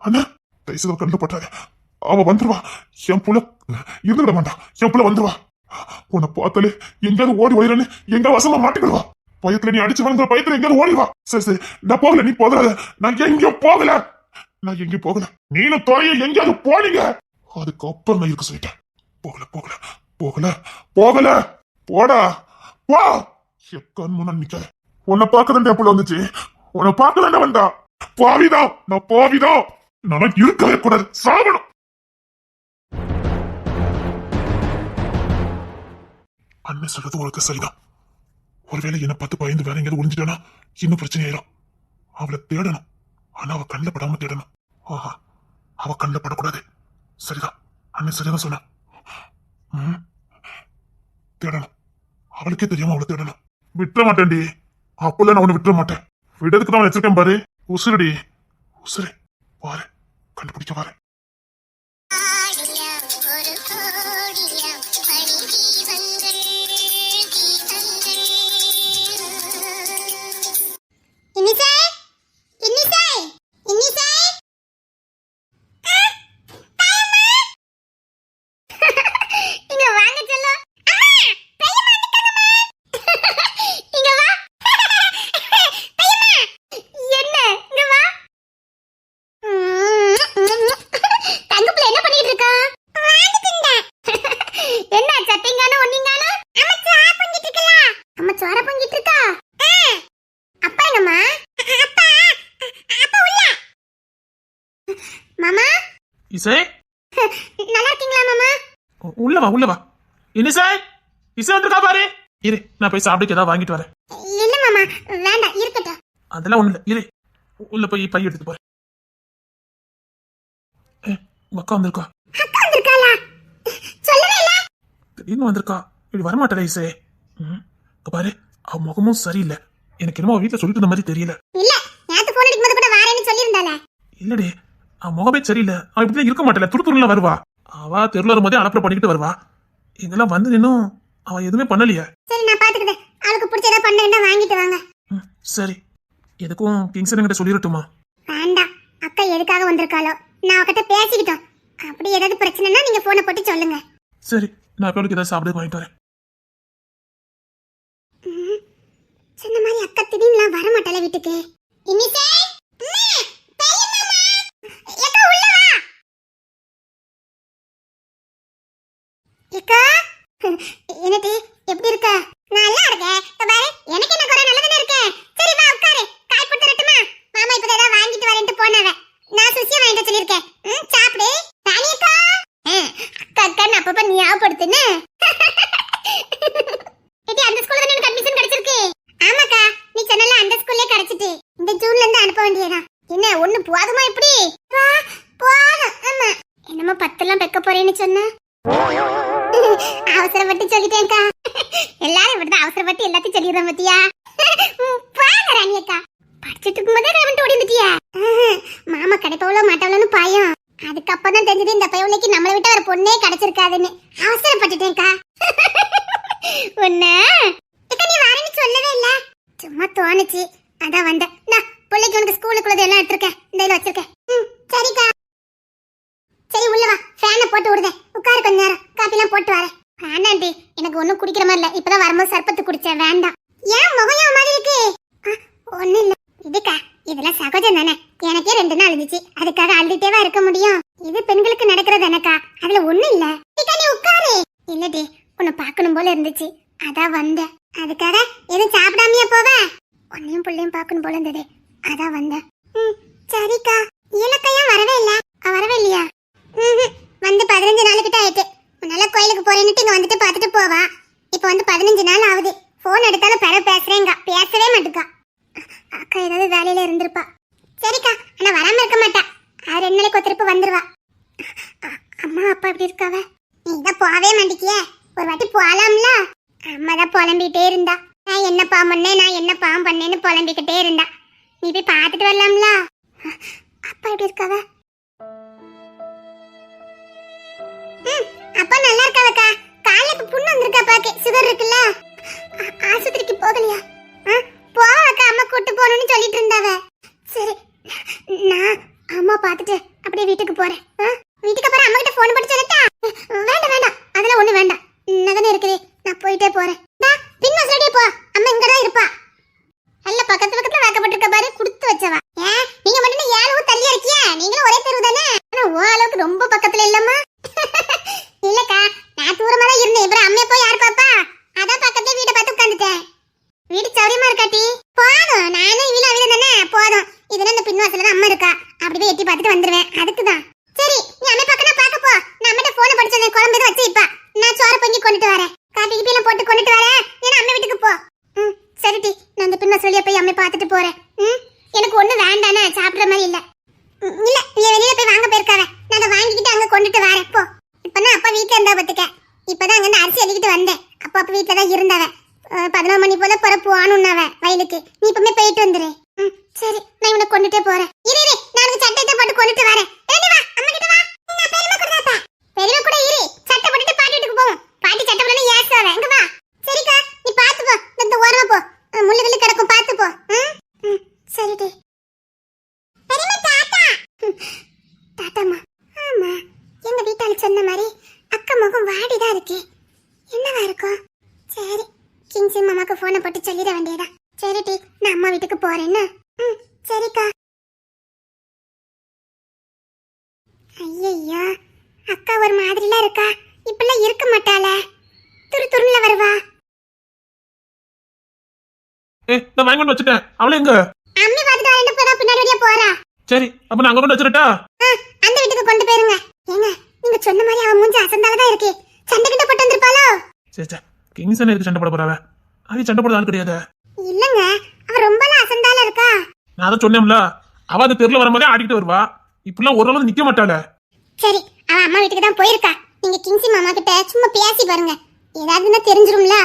அண்ணா தயவு செய்து கண்டு பட்டாத, அவ வந்துருவா. என் புள்ள இருந்துட மாட்டான், என் புள்ள வந்துருவா. உன்னை பார்த்தாலே எங்கேயாவது ஓடி ஒளிறன்னு எங்க வசமா மாட்டிக்கிடுவா. பயத்துல நீ அடிச்சு வந்த பயத்துல எங்கேயாவது ஓடிவா. சரி சரி, நான் போகல, நீ போகாத. நான் எங்கேயும் போகல, நான் எங்கேயும் போகல. நீனும் துறைய எங்கேயாவது போனீங்க, அதுக்கப்புறம் நான் இருக்க சொல்லிட்டேன். போகல போகல போகல போகல, போடா போ. என் முன்னாடி நிக்காத. உன்னை பார்க்கதான் புள்ள வந்துச்சு, உன்னை பார்க்கதான் வந்தா. பாவிதான், நான் பாவிதான். நான் இருக்கவே கூடாது, சாகணும். அண்ணன் சொல்றது உனக்கு சரிதான். ஒருவேளை என்ன பார்த்து பயந்து வேற எங்கேயாவது ஒளிஞ்சிட்டானா இன்னும் பிரச்சனை ஆயிரும். அவளை தேடணும், ஆனா அவ கண்ணில் படாம தேடணும். ஆஹா, அவ கண்ணில் படக்கூடாது. சரிதான், அண்ணன் சரிதான் சொன்ன. தேடணும், அவளுக்கே தெரியாம அவளை தேடணும். விட்டுற மாட்டேன்டி, அப்பெல்லாம் நான் அவனை விட்டுற மாட்டேன். விடதுக்கு தான் வச்சிருக்கேன் பாரு. உசுரடி உசுரு, பாரு கண்டுபிடிக்க பாரு. இசை, நல்லா இருக்கீங்களா மாமா? உள்ளவா உள்ளவா. இனிசை, இசை வந்திருக்கா பாரு. இரு, நான் போய் சாப்பிட்டு ஏதாவது வாங்கிட்டு வரேன். இல்ல மாமா, வேண்டாம், இருக்கட்டும். அதெல்லாம் ஒண்ணு இல்ல, இரு, உள்ள போய் பை எடுத்து போறேன். அக்கா வந்திருக்கா. அக்கா வந்திருக்காளா? சொல்லவே இல்ல. திடீர்னு வந்திருக்கா, இப்படி வரமாட்டல இசை. பாரு, அவ முகமும் சரியில்லை. எனக்கு என்னமோ வீட்டுல சொல்லிட்டு இருந்த மாதிரி தெரியல. இல்ல, நேத்து போன் அடிக்கும்போது கூட வாரேன்னு சொல்லியிருந்தாளே. இல்லடே, அவன் முகமே சரியில்லை. அவன் இப்படிலாம் இருக்க மாட்டல, துருத்துருலாம் வருவா. அவ தெருல வரும்போதே அலப்பற பண்ணிக்கிட்டு வருவா. எங்கெல்லாம் வந்து நின்னும் அவன் எதுவுமே பண்ணலையே. சரி, நான் பாத்துக்கிட்டேன். அவளுக்கு பிடிச்சதா பண்ணேன்னா வாங்கிட்டு வாங்க. சரி, எதுக்கும் கிங்சன் கிட்ட சொல்லிடட்டுமா? வேண்டாம், அக்கா எதுக்காக வந்திருக்காளோ நான் அவகிட்ட பேசிக்கிட்டோம். அப்படி ஏதாவது பிரச்சனைனா நீங்க போனை போட்டு சொல்லுங்க. சரி, நான் அவளுக்கு ஏதாவது சாப்பிட வாங்கிட்டு வரேன். சொன்ன மாதிரி அக்கா திடீர்னு வர மாட்டாள வீட்டுக்கு. இனிசே, என்னடி எப்படி இருக்க? நல்லா இருக்கேன். பாரு, எனக்கு என்ன குறை, நல்லதானே இருக்கேன். சரி வா உட்காரு, காய் போட்டு தரட்டுமா? மாமா இப்ப ஏதாவது வாங்கிட்டு வரேன்ட்டு போனாங்க. நான் சுசியா வாங்கிட்டு சொல்லிருக்கேன். சாப்பிடு. ராணி அக்கா, அக்கா அக்கா அப்பப்ப நீ ஞாபகப்படுத்துன்னு. ஏடி, அந்த ஸ்கூல்ல தான் எனக்கு அட்மிஷன் கிடைச்சிருக்கு. ஆமாக்கா, நீ சொன்னல அந்த ஸ்கூல்லே கிடைச்சிட்டு. இந்த ஜூன்ல இருந்து அனுப்ப வேண்டியதா. என்ன ஒண்ணு போதுமா இப்படி? போதும். ஆமா, என்னமோ 10 பெக்க போறேன்னு சொன்ன. அவசரப்பட்டு சொல்லிட்டேன்க்கா. எல்லாரும் இப்படிதான் அவசரப்பட்டு எல்லாத்தையும் சொல்லிடுறேன் பத்தியா? பாங்க ராணி அக்கா, படிச்சுட்டு இருக்கும்போதே ரெவன்ட்டு ஓடி வந்துட்டியா? மாமா கிடைப்பவளோ மாட்டவளோன்னு பயம். அதுக்கப்புறம் தெரிஞ்சது இந்த பையனுக்கு நம்மளை விட்டு ஒரு பொண்ணே கிடைச்சிருக்காதுன்னு. அவசரப்பட்டுட்டேன்க்கா. ஒண்ணு நீ வரேன்னு சொல்லவே இல்ல, சும்மா தோணுச்சு, அதான் வந்தேன். நான் பிள்ளைக்கு உனக்கு ஸ்கூலுக்குள்ளது எல்லாம் எடுத்திருக்கேன், இந்த இதில் வச்சிருக்கேன். சரிக்கா. சரி உள்ள வா, ஃபேனை போட்டு விடுதேன். உட்காரு கொஞ்ச நேரம், காப்பிலாம் போட்டு வரேன். வேண்டாண்டி, எனக்கு ஒன்றும் குடிக்கிற மாதிரி இல்லை. இப்பதான் வரும்போது சர்பத்து குடிச்சேன், வேண்டாம். ஏன் முகம் ஏன் மாதிரி இருக்கு? ஒன்றும் இல்லை. இதுக்கா, இதெல்லாம் சகஜம் தானே. எனக்கே 2 நாள் இருந்துச்சு, அதுக்காக அழுதுட்டேவா இருக்க முடியும்? இது பெண்களுக்கு நடக்கிறது எனக்கா, அதுல ஒன்றும் இல்லை. நீ உட்காரு. இல்லடி, உன்னை பார்க்கணும் போல இருந்துச்சு, அதான் வந்தேன். அதுக்காக எதுவும் சாப்பிடாமையா போவ? உன்னையும் பிள்ளையும் பார்க்கணும் போல இருந்தது, அதான் வந்தேன். சரிக்கா. இலக்கையா வரவே இல்லை? வரவே இல்லையா? வந்து 15 நாள் கிட்ட ஆயிட்டு. உன்னால கோயிலுக்கு போறேன்னுட்டு இங்க வந்துட்டு பார்த்துட்டு போவா. இப்ப வந்து 15 நாள் ஆகுது. போன் எடுத்தாலும் பேசுறேங்க, பேசவே மாட்டுக்கா. அக்கா ஏதாவது வேலையில இருந்திருப்பா. சரிக்கா, ஆனா வராம இருக்க மாட்டா. 2 நாளைக்கு திருப்பி வந்துருவா. அம்மா அப்பா எப்படி இருக்காவ? நீ தான் போவே மாட்டிக்கிய. ஒரு வாட்டி போலாம்ல. அம்மா தான் புலம்பிட்டே இருந்தா. நான் என்ன பாவம் பண்ணேன், நான் என்ன பாவம் பண்ணேன்னு புலம்பிக்கிட்டே இருந்தா. நீ போய் பார்த்துட்டு வரலாம்ல. அப்பா எப்படி இருக்காவ? அப்பா நல்லா இருக்காவக்கா. காலைல இப்ப புண்ணு வந்திருக்கா பாக்க. சுகர் இருக்குல்ல. ஆஸ்பத்திரிக்கு போகலையா? போவாக்கா, அம்மா கூட்டு போகணும்னு சொல்லிட்டு இருந்தாவ. சரி, நான் அம்மா பார்த்துட்டு அப்படியே வீட்டுக்கு போறேன். வீட்டுக்கு அப்புறம் அம்மா கிட்ட போன் பண்ணி சொல்லட்டா? வேண்டாம் வேண்டாம், அதெல்லாம் ஒண்ணு வேண்டாம். நகனே இருக்குது, நான் போயிட்டே போறேன். பின்வாசலடியே போ, அம்மா இங்கதான் இருப்பா. நல்ல பக்கத்து பக்கத்துல வாக்கப்பட்டிருக்க பாரு, குடுத்து வச்சவா. ஏன் நீங்க மட்டும் 7 ஊர் தள்ளி இருக்கியா? நீங்களும் ஒரே தெருவு தானே? ஆனா ஓ அளவுக்கு ரொம்ப பக்கத்துல இல்லம்மா. இல்லக்கா, நான் தூரமா தான் இருந்தேன். அப்புறம் அம்மைய போய் யார் பாப்பா? அதான் பக்கத்துல வீட்டை பார்த்து உட்காந்துட்டேன். வீடு சௌரியமா இருக்காட்டி? போதும், நானும் இவ்வளவு அவில தானே, போதும். இதுல இந்த பின்வாசல தான் அம்மா இருக்கா. அப்படி போய் எட்டி பார்த்துட்டு வந்துருவேன். அதுக்குதான். சரி, நீ அம்மை பக்கம் பார்க்க போ. நான் அம்மிட்ட போன படிச்சேன், குழம்பு எதுவும் வச்சு இப்ப நான் சோறு பொங்கி கொண்டுட்டு வரேன். காப்பி கீப்பிலாம் போட்டு கொண்டுட்டு வரேன். ஏன்னா அம்மை வீட்டுக்கு போ. சரி டி, நான் இந்த பின்வாசலியா போய் அம்மை பார்த்துட்டு போறேன். எனக்கு ஒண்ணு வேண்டானே, சாப்பிடுற மாதிரி இல்ல. இல்ல, நீ வெளியில போய் வாங்க போயிருக்காவ. நான் அதை வாங்கிக்கிட்டு அங்க கொண்டுட்டு வரேன். போ. இப்பதான் அப்பா வீட்டுல இருந்தா பத்துக்க. இப்பதான் அங்க இருந்து அரிசி எழுதிட்டு வந்தேன். அப்பா வீட்டுல தான் இருந்தாவ. 11 மணி போல புறப்புவானுன்னாவ வயலுக்கு. நீ இப்பமே போயிட்டு வந்துரு. சரி, நான் இவனை கொண்டுட்டே போறேன். இரு இரு, நான் சட்டையை போட்டு கொண்டுட்டு வரேன். ரெடி வா, அம்மா கிட்ட வா. நான் பெரியமா கூட தாத்தா. பெரியமா கூட இரு, சட்டை போட்டுட்டு பாட்டி வீட்டுக்கு போவோம். பாட்டி சட்டை போடணும் ஏசுவாவ. இங்க வா. சரிக்கா, நீ பாத்து போ. இந்த ஓரமா போ, முள்ளு கிள்ளு கிடக்கும், பாத்து போ. சரி டி. பெரியமா தாத்தா. தாத்தாமா? ஆமா, எங்க வீட்டால சொன்ன மாதிரி அக்கா முகம் வாடிதான் இருக்கு. என்னவா இருக்கும்? சரி, கிங்சி மாமாக்கு போனை போட்டு சொல்லிட வேண்டியதா. சரி டி, நான் அம்மா வீட்டுக்கு போறேன்னு. சரிக்கா. ஐயோ, அக்கா ஒரு மாதிரிலாம் இருக்கா. இப்பெல்லாம் இருக்க மாட்டாள. துரு துருல வருவா. நான் வாங்கி கொண்டு வச்சுட்டேன். அவளே எங்க? அம்மி பார்த்துட்டு வரேன்னு போறா, பின்னாடி வழியா போறா. சரி, அப்ப நான் அங்க கொண்டு வச்சிரட்டா? அந்த வீட்டுக்கு கொண்டு போயிருங்க. ஏங்க, நீங்க சொன்ன மாதிரி அவன் மூஞ்சி அசந்தாலதான் இருக்கு. சண்டை கிட்ட போட்டு வந்திருப்பாளோ? சரி சரி, கிங்ஸன் எதுக்கு சண்டை போட போறாவ? அது சண்டை போட ஆள் கிடையாது. இல்லங்க, அவ ரொம்பலாம் அசந்தால இருக்கா. நான் அதை சொன்னேன்ல, அவ அந்த தெருல வரும்போதே ஆடிக்கிட்டு வருவா. இப்பெல்லாம் ஒரு நாள் நிக்க மாட்டாள. சரி, அவ அம்மா வீட்டுக்கு தான் போயிருக்கா. நீங்க கிங்சி மாமா கிட்ட சும்மா பேசி பாருங்க. ஏதாவதுன்னா தெரிஞ்சிரும்ல.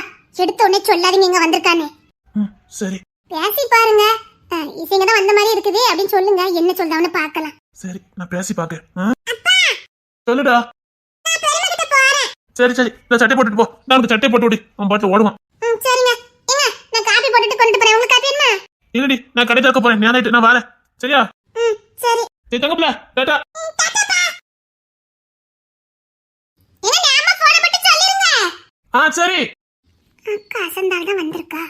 எடுத்த உடனே சொல்லாதீங்க இங்க வந்திருக்கானே. சரி, பேசி பாருங்க. இசைங்க தான் வந்த மாதிரி இருக்குது அப்படின்னு சொல்லுங்க. என்ன சொல்றான்னு பார்க்கலாம். சரி, நான் பேசி பாக்கேன். சொல்லுடா. நான் பெரியம்மா கிட்ட போறேன். சரி சரி, இந்த சட்டை போட்டுட்டு போ. நான் உனக்கு சட்டை போட்டு விடு, அவன் பாட்டு ஓடுவான். சரிங்க. ஏங்க, நான் காபி போட்டுட்டு கொண்டு போறேன். உங்களுக்கு காபி என்ன? இல்லடி, நான் கடை திறக்க போறேன். நான் வரேன். சரியா? சரி. சரி தங்கப்ல, டாடா. என்ன நாம போன பத்தி சொல்லிருங்க. சரி. அக்கா அசந்தால் தான் வந்திருக்கா.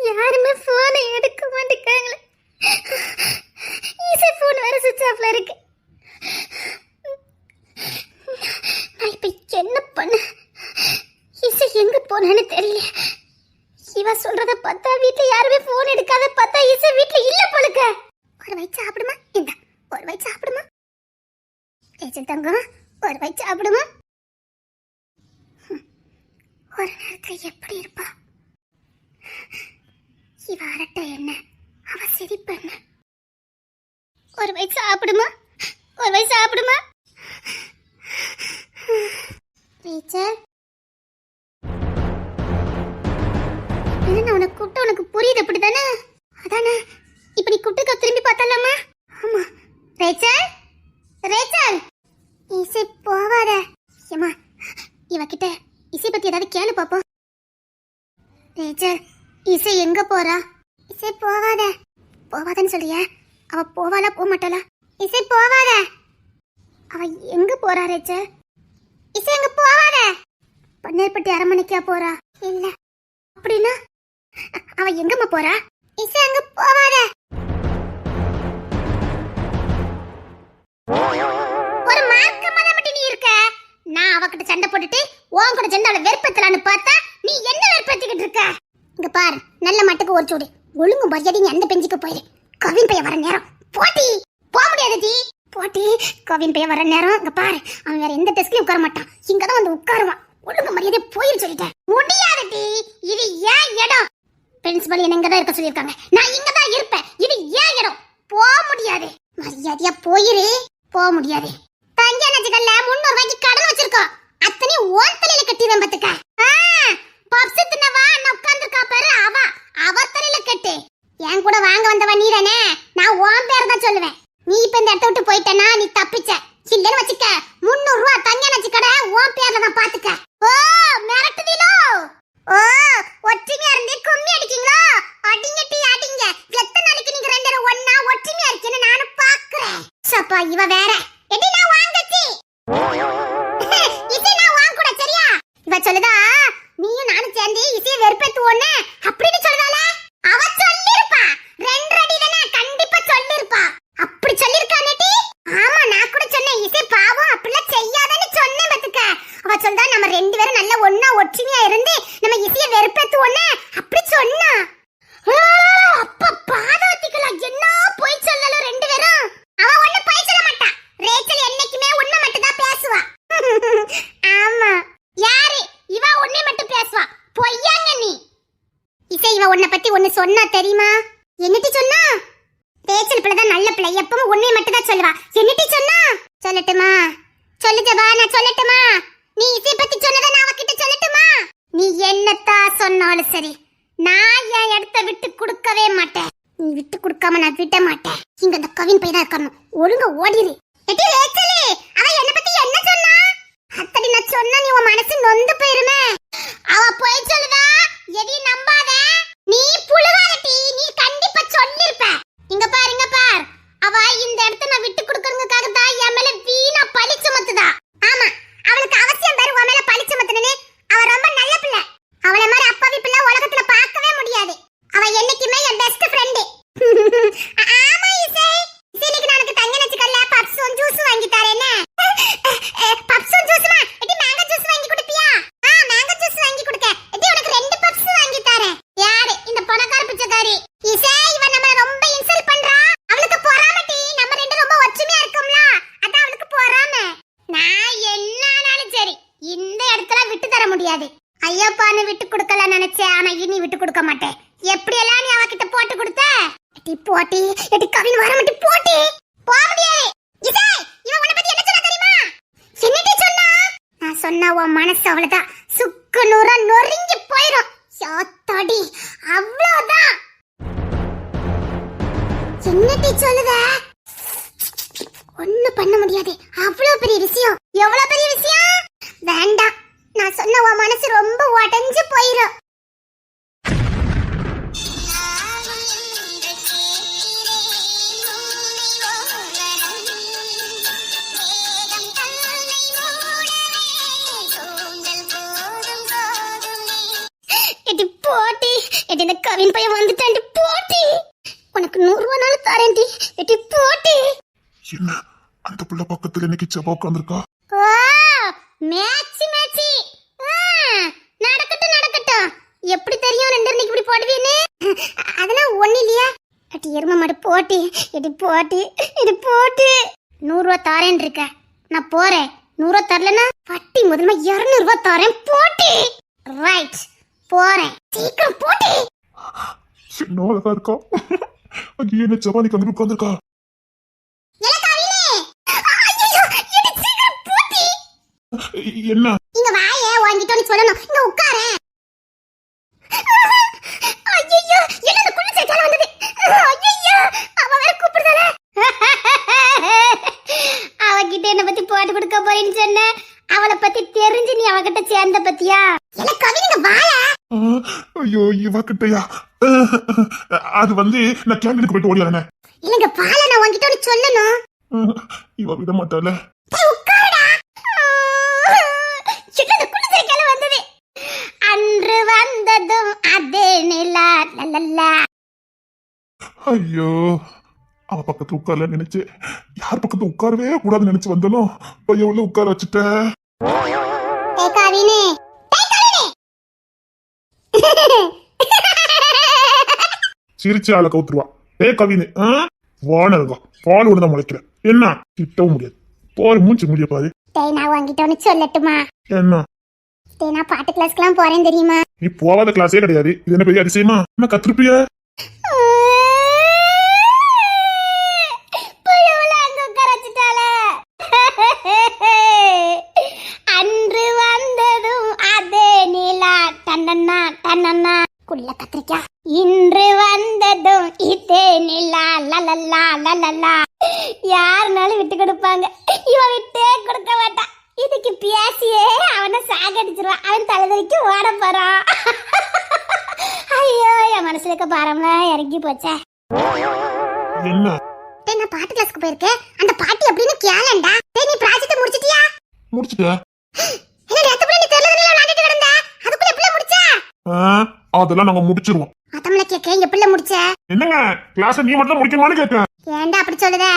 யாருமே போனை எடுக்க மாட்டேங்கிறாங்களே. ஈஸி போன் வேற சுவிட்ச் ஆஃப்ல இருக்கு. நான் இப்ப என்ன பண்ண? ஈஸி எங்க போனான்னு தெரியல. இவ சொல்றத பார்த்தா வீட்டுல யாருமே போன் எடுக்காத பார்த்தா ஈஸி வீட்டுல இல்ல போலுக்க. ஒரு வயிற்று சாப்பிடுமா? இந்த ஒரு வயிற்று சாப்பிடுமா? ஏச்சல் தங்கம், ஒரு வயிற்று சாப்பிடுமா? ஒரு நேரத்துல எப்படி இருப்பா? இவ அரட்ட என்ன, அவ சிரிப்பு என்ன? ஒரு வயிற்று சாப்பிடுமா? ஒரு வயிற்று சாப்பிடுமா? ரேச்சல், என்ன உனக்கு கூப்பிட்டு உனக்கு புரியுது அப்படிதானே? அதானே, இப்ப நீ கூப்பிட்டு திரும்பி பார்த்தலாமா? ஆமா. ரேச்சல், ரேச்சல், இசை போவாத. ஏமா, இவகிட்ட இசை பத்தி ஏதாவது கேளு பாப்போம். ரேச்சல், இசை எங்க போறா? இசை போவாத. போவாதன்னு சொல்றிய? அவ போவாளா போக மாட்டாளா? இசை போவாத. அவ எங்க போறா ரேச்சல்? இசை எங்க போவாத. பன்னேர்பட்டி அரண்மனைக்கா போறா? இல்ல. அப்படின்னா அவ எங்கம்மா போறா? இசை அங்க போவாத. ஒரு மார்க்கமா மட்டும் நீ இருக்க. நான் அவகிட்ட சண்டை போட்டுட்டு உன் கூட சண்டை அவளை வெறுப்பத்தலான்னு பார்த்தா நீ என்ன வெறுப்பத்திக்கிட்டு இருக்க? இங்க பாரு, நல்ல மட்டுக்கு ஒரு சூடு. ஒழுங்கு மரியாதை நீ அந்த பெஞ்சுக்கு போயிரு. கவின் பையன் வர நேரம் போட்டி போக முடியாது டி. போட்டி கவின் பையன் வர நேரம். இங்க பாரு, அவன் வேற எந்த டெஸ்க்லயும் உட்கார மாட்டான். இங்கதான் வந்து உட்காருவான். ஒழுங்கு மரியாதை போயிரு சொல்லிட்டேன். முடியாதுடி, இது ஏன் இடம். பிரின்சிபல் என்ன இங்கதான் இருக்க சொல்லிருக்காங்க. நான் இங்கதான் இருப்பேன். இது ஏன் இடம். போக முடியாது. மரியாதையா போயிரு. போக முடியாது. தங்க நச்சுக்கல்ல 300 ரூபாய்க்கு கடன் வச்சிருக்கோம். அத்தனை ஓன் தலையில கட்டிடுவேன் பாத்துக்க. பப்ஸ் தின்னவா நான் உட்கார்ந்துருக்கா பாரு, அவ தலையில கட்டு. என் கூட வாங்க வந்தவா நீதானே, நான் உன் பேர் தான் சொல்லுவேன். நீ இப்ப இந்த இடத்த விட்டு போயிட்டனா நீ தப்பிச்ச. இல்லன்னு வச்சுக்க 300 ரூபாய் தங்க நச்சு கடை உன் பேர்ல தான் பாத்துக்க. ஓ மிரட்டுதீலோ. ஓ ஒற்றுமையா இருந்து கும்மி அடிக்கீங்களோ? அடிங்க டீ அடிங்க. எத்தனை நாளைக்கு நீங்க ரெண்டு பேரும் ஒண்ணா ஒற்றுமையா இருக்கீன்னு நானும் பாக்குறேன். சப்பா இவ வேற. எடி நான் வாங்கச்சி. இசை நான் வாங்க கூட சரியா? இவ சொல்லுதா நீயும் நானும் சேர்ந்து இசையை வெறுப்பேத்துவோன்னு அப்படின்னு சொல்லுதால. அவ சொல்லிருப்பா. 2 அடி தானே கண்டிப்பா சொல்லிருப்பா. அப்படி சொல்லிருக்கானேடி. ஆமா நான் கூட சொன்னேன் இசை பாவம் அப்படிலாம் செய்யாதன்னு சொன்னேன் பாத்துக்க. அவ சொல்றா நம்ம 2 பேரும் நல்ல ஒண்ணா ஒற்றுமையா இருந்து நம்ம இசையை வெறுப்பேத்துவோன்னு அப்படி சொன்னா. அப்ப பாதவத்திக்கலாம் என்ன போய் சொல்லல 2 பேரும். அவ ஒண்ணு போய் சொல்ல மாட்டா. ரேச்சல் என்னைக்குமே உண்மை மட்டும் தான் பேசுவா. ஆமா யாரு இவ உண்மை மட்டும் பேசுவா. பொய்யாங்க நீ. இசை இவ உன்னை பத்தி ஒண்ணு சொன்னா தெரியுமா? என்னட்டி சொன்னா? ரேச்சல் பிள்ளைதான் நல்ல பிள்ளை, எப்பவும் உண்மை மட்டும் தான் சொல்லுவா. என்னட்டி சொன்னா? சொல்லட்டுமா? சொல்லுதவா நான் சொல்லட்டுமா? நீ இசை பத்தி சொன்னதை நான் அவகிட்ட சொல்லட்டுமா? நீ என்னத்தா சொன்னாலும் சரி நான் என் இடத்த விட்டு கொடுக்கவே மாட்டேன். நீ விட்டு கொடுக்காம நான் விட மாட்டேன். இங்க அந்த கவின் போய் தான் இருக்கணும். ஒழுங்கா ஓடிரு. எட்டி ரேச்சலே அவ என்ன பத்தி என்ன சொன்னா? அத்தடி நான் சொன்னா நீ உன் மனசு நொந்து போயிருமே. அவ போய் சொல்லுதா. எடி நம்பாத. நீ புழுவாதடி. நீ கண்டிப்பா சொல்லிருப்ப. இங்க பார் அவ இந்த இடத்தை நான் விட்டு கொடுக்கறதுக்காக தான் என் மேல வீணா பழி சுமத்துதா. ஆமா அவளுக்கு அவசியம் பாரு உன் மேல பழி சுமத்தணும்னு. அவ ரொம்ப நல்ல பிள்ளை. அவள மாதிரி அப்பாவி பிள்ளை உலகத்துல பார்க்கவே முடியாது. அவ என்னைக்குமே என் பெஸ்ட் ஃப்ரெண்ட். ஆமா இசை. இன்னைக்கு நான் தங்க நச்சுக்கல்ல பப்ஸும் ஜூஸ் வாங்கி தரேனே. பப்ஸும் ஜூஸ்மா? எடி மேங்கோ ஜூஸ் வாங்கி கொடுப்பியா? மேங்கோ ஜூஸ் வாங்கி கொடுக்க. எடி உனக்கு 2 பப்ஸ் வாங்கி தரேன். யாரு இந்த பணக்கார பிச்சைக்காரி? இசை இவ நம்மள ரொம்ப இன்சல்ட் பண்றா. அவளுக்கு பொறாமடி. நம்ம 2 ரொம்ப ஒற்றுமையா இருக்கோம்ல, அதான் அவளுக்கு பொறாம. நான் என்னானாலும் சரி இந்த இடத்துல விட்டு தர முடியாது. ஐயப்பான்னு விட்டு கொடுக்கல நினைச்சேன், ஆனா இனி விட்டு கொடுக்க மாட்டேன். எப்படி எல்லாம் நீ அவகிட்ட போட்டு கொடுத்த? எடி போட்டி. எடி கவின் வர மாட்டி போட்டி. போக முடியாது. இசை இவன் உன்னை பத்தி என்ன சொல்ல தெரியுமா? என்னடி சொன்னா? நான் சொன்னா உன் மனசு அவ்வளவுதான் சுக்கு நூறா நொறுங்கி போயிடும். யாத்தாடி அவ்வளவுதான். என்னடி சொல்லுத? ஒண்ணு பண்ண முடியாது. அவ்வளவு பெரிய விஷயம். எவ்வளவு பெரிய விஷயம்? வேண்டாம். நான் சொன்ன உன் மனசு ரொம்ப உடைஞ்சு போயிடும். போட்டி எடி இந்த கவின் பையன் வந்துட்டாண்டி. போட்டி உனக்கு 100 ரூபாய் தரேன்டி. எடி போட்டி. என்ன அந்த புள்ள பக்கத்துல இன்னைக்கு செவ்வா உட்கார்ந்திருக்கா? மேட்சி நடக்கட்டும். எப்படி தெரியும் 2 இன்னைக்கு இப்படி போடுவீன்னு? அதெல்லாம் ஒண்ணு இல்லையா? அடி எரும மாடு போட்டி. எடி போட்டி. இது போட்டி 100 ரூபாய் தரேன் இருக்க. நான் போறேன். 100 ரூபாய் தரலனா வட்டி முதல்ல 200 ரூபாய் தரேன். போட்டி ரைட் போறேன். சீக்கிரம் போட்டி. என்ன அழகா இருக்கா. அங்கே என்ன செவ்வாய்க்கு அங்க உட்கார்ந்திருக்கா. என்ன இங்க வாயே வாங்கிட்டோன்னு சொல்லணும். இங்க உட்காரே. ஐயோ என்ன அந்த குள்ள சேச்சால வந்தது. ஐயோ அவ வேற கூப்பிடுதால. அவகிட்ட என்ன பத்தி போட்டு கொடுக்க போறேன்னு சொன்ன. அவளை பத்தி தெரிஞ்சு நீ அவகிட்ட சேர்ந்த பத்தியா? இல்ல கவினிங்க வாயா. ஐயோ இவகிட்டயா? அது வந்து நான் கேண்டீனுக்கு போயிட்டு ஓடியானே. இல்லங்க பால நான் வாங்கிட்டோன்னு சொல்லணும். இவ விட மாட்டாளே. உட்காருடா. என்ன அந்த குள்ள சேச்சால வந்தது. அன்று வந்ததும் அதே நிலா லலலா. ஐயோ அவ பக்கத்துல உட்கார்ல நினைச்சு யார் பக்கத்துல உட்காரவே கூடாதுன்னு நினைச்சு வந்தனும் பைய உள்ள உட்கார வச்சுட்ட. சிரிச்சு ஆளை கவுத்துருவா. கவினு வானருங்க பால் ஒண்ணுதான் முளைக்கிற. என்ன திட்டவும் முடியாது. போற மூச்சு முடிய பாரு. நான் வாங்கிட்டோன்னு சொல்லட்டுமா? என்ன டேய் நான் பாட்டு கிளாஸ்க்குலாம் போறேன் தெரியுமா? நீ போகாத கிளாஸே கிடையாது. இது என்ன பெரிய அதிசயமா? என்ன கத்துருப்பிய? அன்று வந்ததும் அதே நிலா டன்னன்னா டன்னன்னா குள்ள கத்திரிக்கா. இன்று வந்ததும் இதே நிலா லலலா லலலா. யாருனாலும் விட்டு கொடுப்பாங்க, இவன் விட்டே கொடுக்க மாட்டான். இதுக்கு பேசியே அவனை சாகடிச்சிருவான். அவன் தலைவலிக்கு ஓட போறான். ஐயோ என் மனசுல இருக்க பாரம்லாம் இறங்கி போச்சே. என்ன? டேய் நான் பாட்டு கிளாஸ்க்கு போயிருக்கேன். அந்த பாட்டு எப்படின்னு கேளண்டா. டேய் நீ ப்ராஜெக்ட் முடிச்சிட்டியா? முடிச்சிட்ட? இல்ல நேத்து கூட நீ தெரியல விளையாடிட்டு கிடந்த. அதுக்குள்ள எப்படி முடிச்ச? அதெல்லாம் நாங்க முடிச்சிருவோம். அதம்ல கேக்க எப்படி முடிச்ச? என்னங்க கிளாஸ் நீ மட்டும் முடிக்கணும்னு கேட்க? ஏன்டா அப்படி சொல்லுத?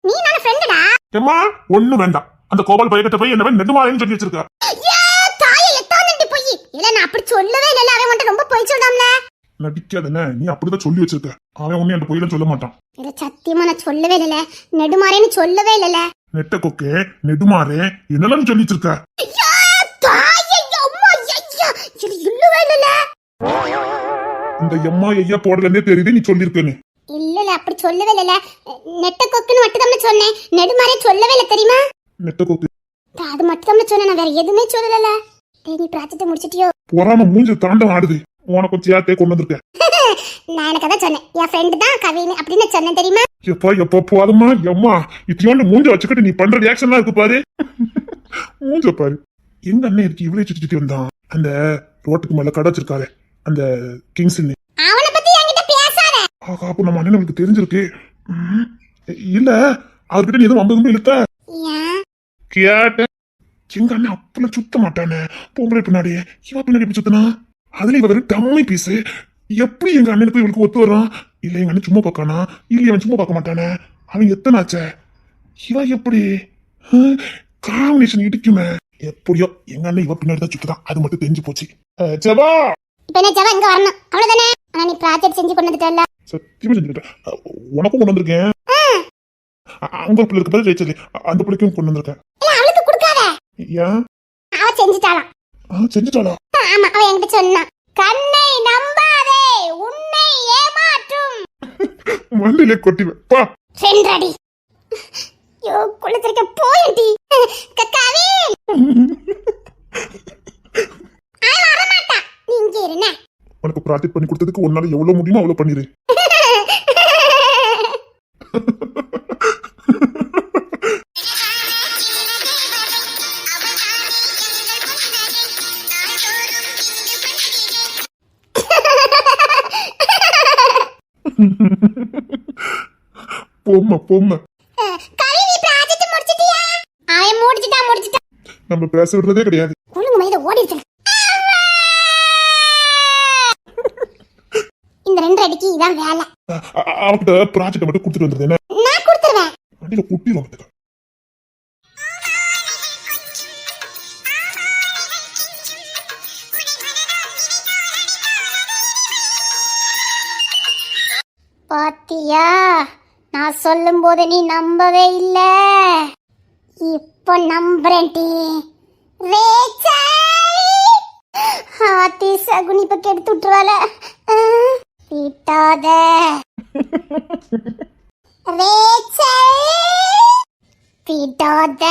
நீ நான ஃப்ரெண்டடா. ஏம்மா ஒண்ணு வேண்டாம். அந்த கோபால் பையகிட்ட போய் என்ன நெடுமாறேன்னு சொல்லி வச்சிருக்க. ஏ தாயே எத்தானண்டி போய். இல்ல நான் அப்படி சொல்லவே இல்ல. அவன் மட்டும் ரொம்ப போய் சொல்றாம்ல. நடிக்காதே, நீ அப்படிதான் சொல்லி வச்சிருக்க. அவன் ஒண்ணு அந்த பொய்யில சொல்ல மாட்டான். இல்ல சத்தியமா நான் சொல்லவே இல்ல. நெடுமாறேன்னு சொல்லவே இல்ல. நெட்ட கொக்கே நெடுமாறே என்னெல்லாம் சொல்லி வச்சிருக்க. தாயே அம்மா ஐயா இது இல்லவே இல்ல. இந்த எம்மா ஐயா போடலன்னே தெரியுது நீ சொல்லிருக்கேன்னு. இல்ல அப்படி சொல்லவே இல்ல. நெட்ட கொக்குன்னு மட்டும் தான் சொன்னேன். நெடுமாறே சொல்லவே இல்ல தெரியுமா? நெட்ட கொக்கு அது மட்டும் தான் சொன்னேன். நான் வேற எதுவுமே சொல்லல. டேய் நீ ப்ராஜெக்ட் முடிச்சிட்டியோ? போறாம மூஞ்சி தாண்டம் ஆடுது. உனக்கு சேர்த்தே கொண்டு வந்திருக்கேன். நான் எனக்கு அதான் சொன்னேன். என் ஃப்ரெண்டு தான் கவின்னு அப்படின்னு சொன்னேன் தெரியுமா? எப்பா போதுமா எம்மா இத்தியோண்டு மூஞ்ச வச்சுக்கிட்டு நீ பண்ற ரியாக்ஷன்லாம் இருக்கு பாரு. மூஞ்ச பாரு. எங்க அண்ணன் இருக்கு இவ்வளவு சுத்திட்டு வந்தான். அந்த ரோட்டுக்கு மேல கடை வச்சிருக்காரு அந்த கிங்ஸ்ன்னு. அவனை பத்தி என்கிட்ட பேசாத. ஆகா அப்ப நம்ம அண்ணன் நமக்கு தெரிஞ்சிருக்கு. இல்ல அவர்கிட்ட நீ எதுவும் வம்பு இழுத்த ஏன்? கேட்ட. எங்க அண்ணன் அப்பெல்லாம் சுத்த மாட்டானே. பொம்பளை பின்னாடியே இவ பின்னாடி எப்படி சுத்தினா? அதுல இவ வெறும் டம்மி பீஸு. எப்படி எங்க அண்ணனுக்கு இவளுக்கு ஒத்து வரும்? இல்ல எங்க அண்ணன் சும்மா பார்க்கானா? இல்ல அவன் சும்மா பார்க்க மாட்டானே. அவன் எத்தனாச்சே? இவ எப்படி காம்பினேஷன் இடிக்குமே. எப்படியோ எங்க அண்ணன் இவ பின்னாடி தான் சுத்துதான். அது மட்டும் தெரிஞ்சு போச்சு. ஜபா இப்ப என்ன ஜவா இங்க வரணும் அவ்வளவுதானே? ஆனா நீ ப்ராஜெக்ட் செஞ்சு கொண்டு வந்துட்டல. சத்தியமா செஞ்சுட்டேன். உனக்கும் கொண்டு வந்திருக்கேன். அங்க ஒரு பிள்ளை இருக்கு பாரு ஜெயிச்சது. அந்த பிள்ளைக்கும் கொண்டு வந்திருக்கேன். இல்ல அவளுக்கு கொடுக்காத. ஏன்? அவ செஞ்சுட்டாளாம். செஞ்சுட்டாளா? ஆமா அவ என்கிட்ட சொன்னா. கண்ணை நம்பாதே உன்னை ஏமாற்றும். மண்ணிலே கொட்டிவேன் பா. சென்றடி. யோ குளத்திற்கு போயடி. கக்காவே. அவ வர மாட்டா. நீ இங்க இருங்க. உனக்கு ப்ராஜெக்ட் பண்ணி கொடுத்ததுக்கு உன்னால எவ்வளவு முடியுமோ அவ்வளவு பண்ணிரு. போம்மா கவி நீ ப்ராஜெக்ட் முடிச்சிட்டியா? அவன் முடிச்சிட்டா. நம்ம பேச விடுறதே கிடையாது. ஒழுங்கு மயில ஓடிட்டு. இந்த 2 அடிக்கு இதான் வேலை. அவகிட்ட ப்ராஜெக்ட் மட்டும் கொடுத்துட்டு வந்தது என்ன? நான் கொடுத்துருவேன். வண்டியில குட்டிடும். பாத்தியா நான் சொல்லும் போது நீ நம்பவே இல்ல. இப்போ நம்புறேன் டி. ஹாத்தி சகுனி இப்ப கெடுத்து விட்டுருவாள. விட்டாத விடாத.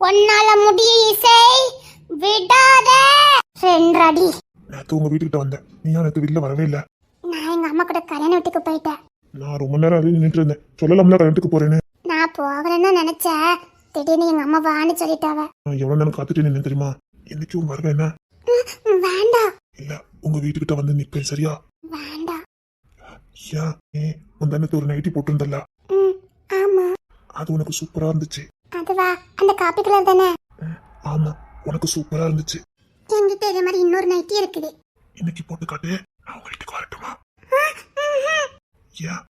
உன்னால முடியும் இசை. விடாத. 2 அடி. நேத்து உங்க வீட்டுக்கிட்ட வந்தேன். நீ நேத்து வீட்டுல வரவே இல்ல. நான் எங்க அம்மா கூட கல்யாண வீட்டுக்கு போயிட்டேன். நான் ரொம்ப நேரம் அது நின்றுட்டு இருந்தேன். சொல்லலாம்ல கரண்ட்டுக்கு போறேன்னு. நான் போகலன்னு நினைச்சேன். திடீர்னு எங்க அம்மா வான்னு சொல்லிட்டாவ. நான் எவ்வளவு நேரம் காத்துட்டு நின்னு தெரியுமா? என்னைக்கு உங்க வருவேன் என்ன? வேண்டாம். இல்ல உங்க வீட்டுக்கிட்ட வந்து நிப்பேன் சரியா? வேண்டாம். ஏன்? முந்தானத்து ஒரு நைட்டி போட்டிருந்தல்ல? ஆமா. அது உனக்கு சூப்பரா இருந்துச்சு. அதுவா அந்த காப்பி கலர் தானே? ஆமா உனக்கு சூப்பரா இருந்துச்சு. என்கிட்ட இதே மாதிரி இன்னொரு நைட்டி இருக்குது. இன்னைக்கு போட்டு காட்டு. நான் உங்க வீட்டுக்கு வரட்டுமா? ஏன்?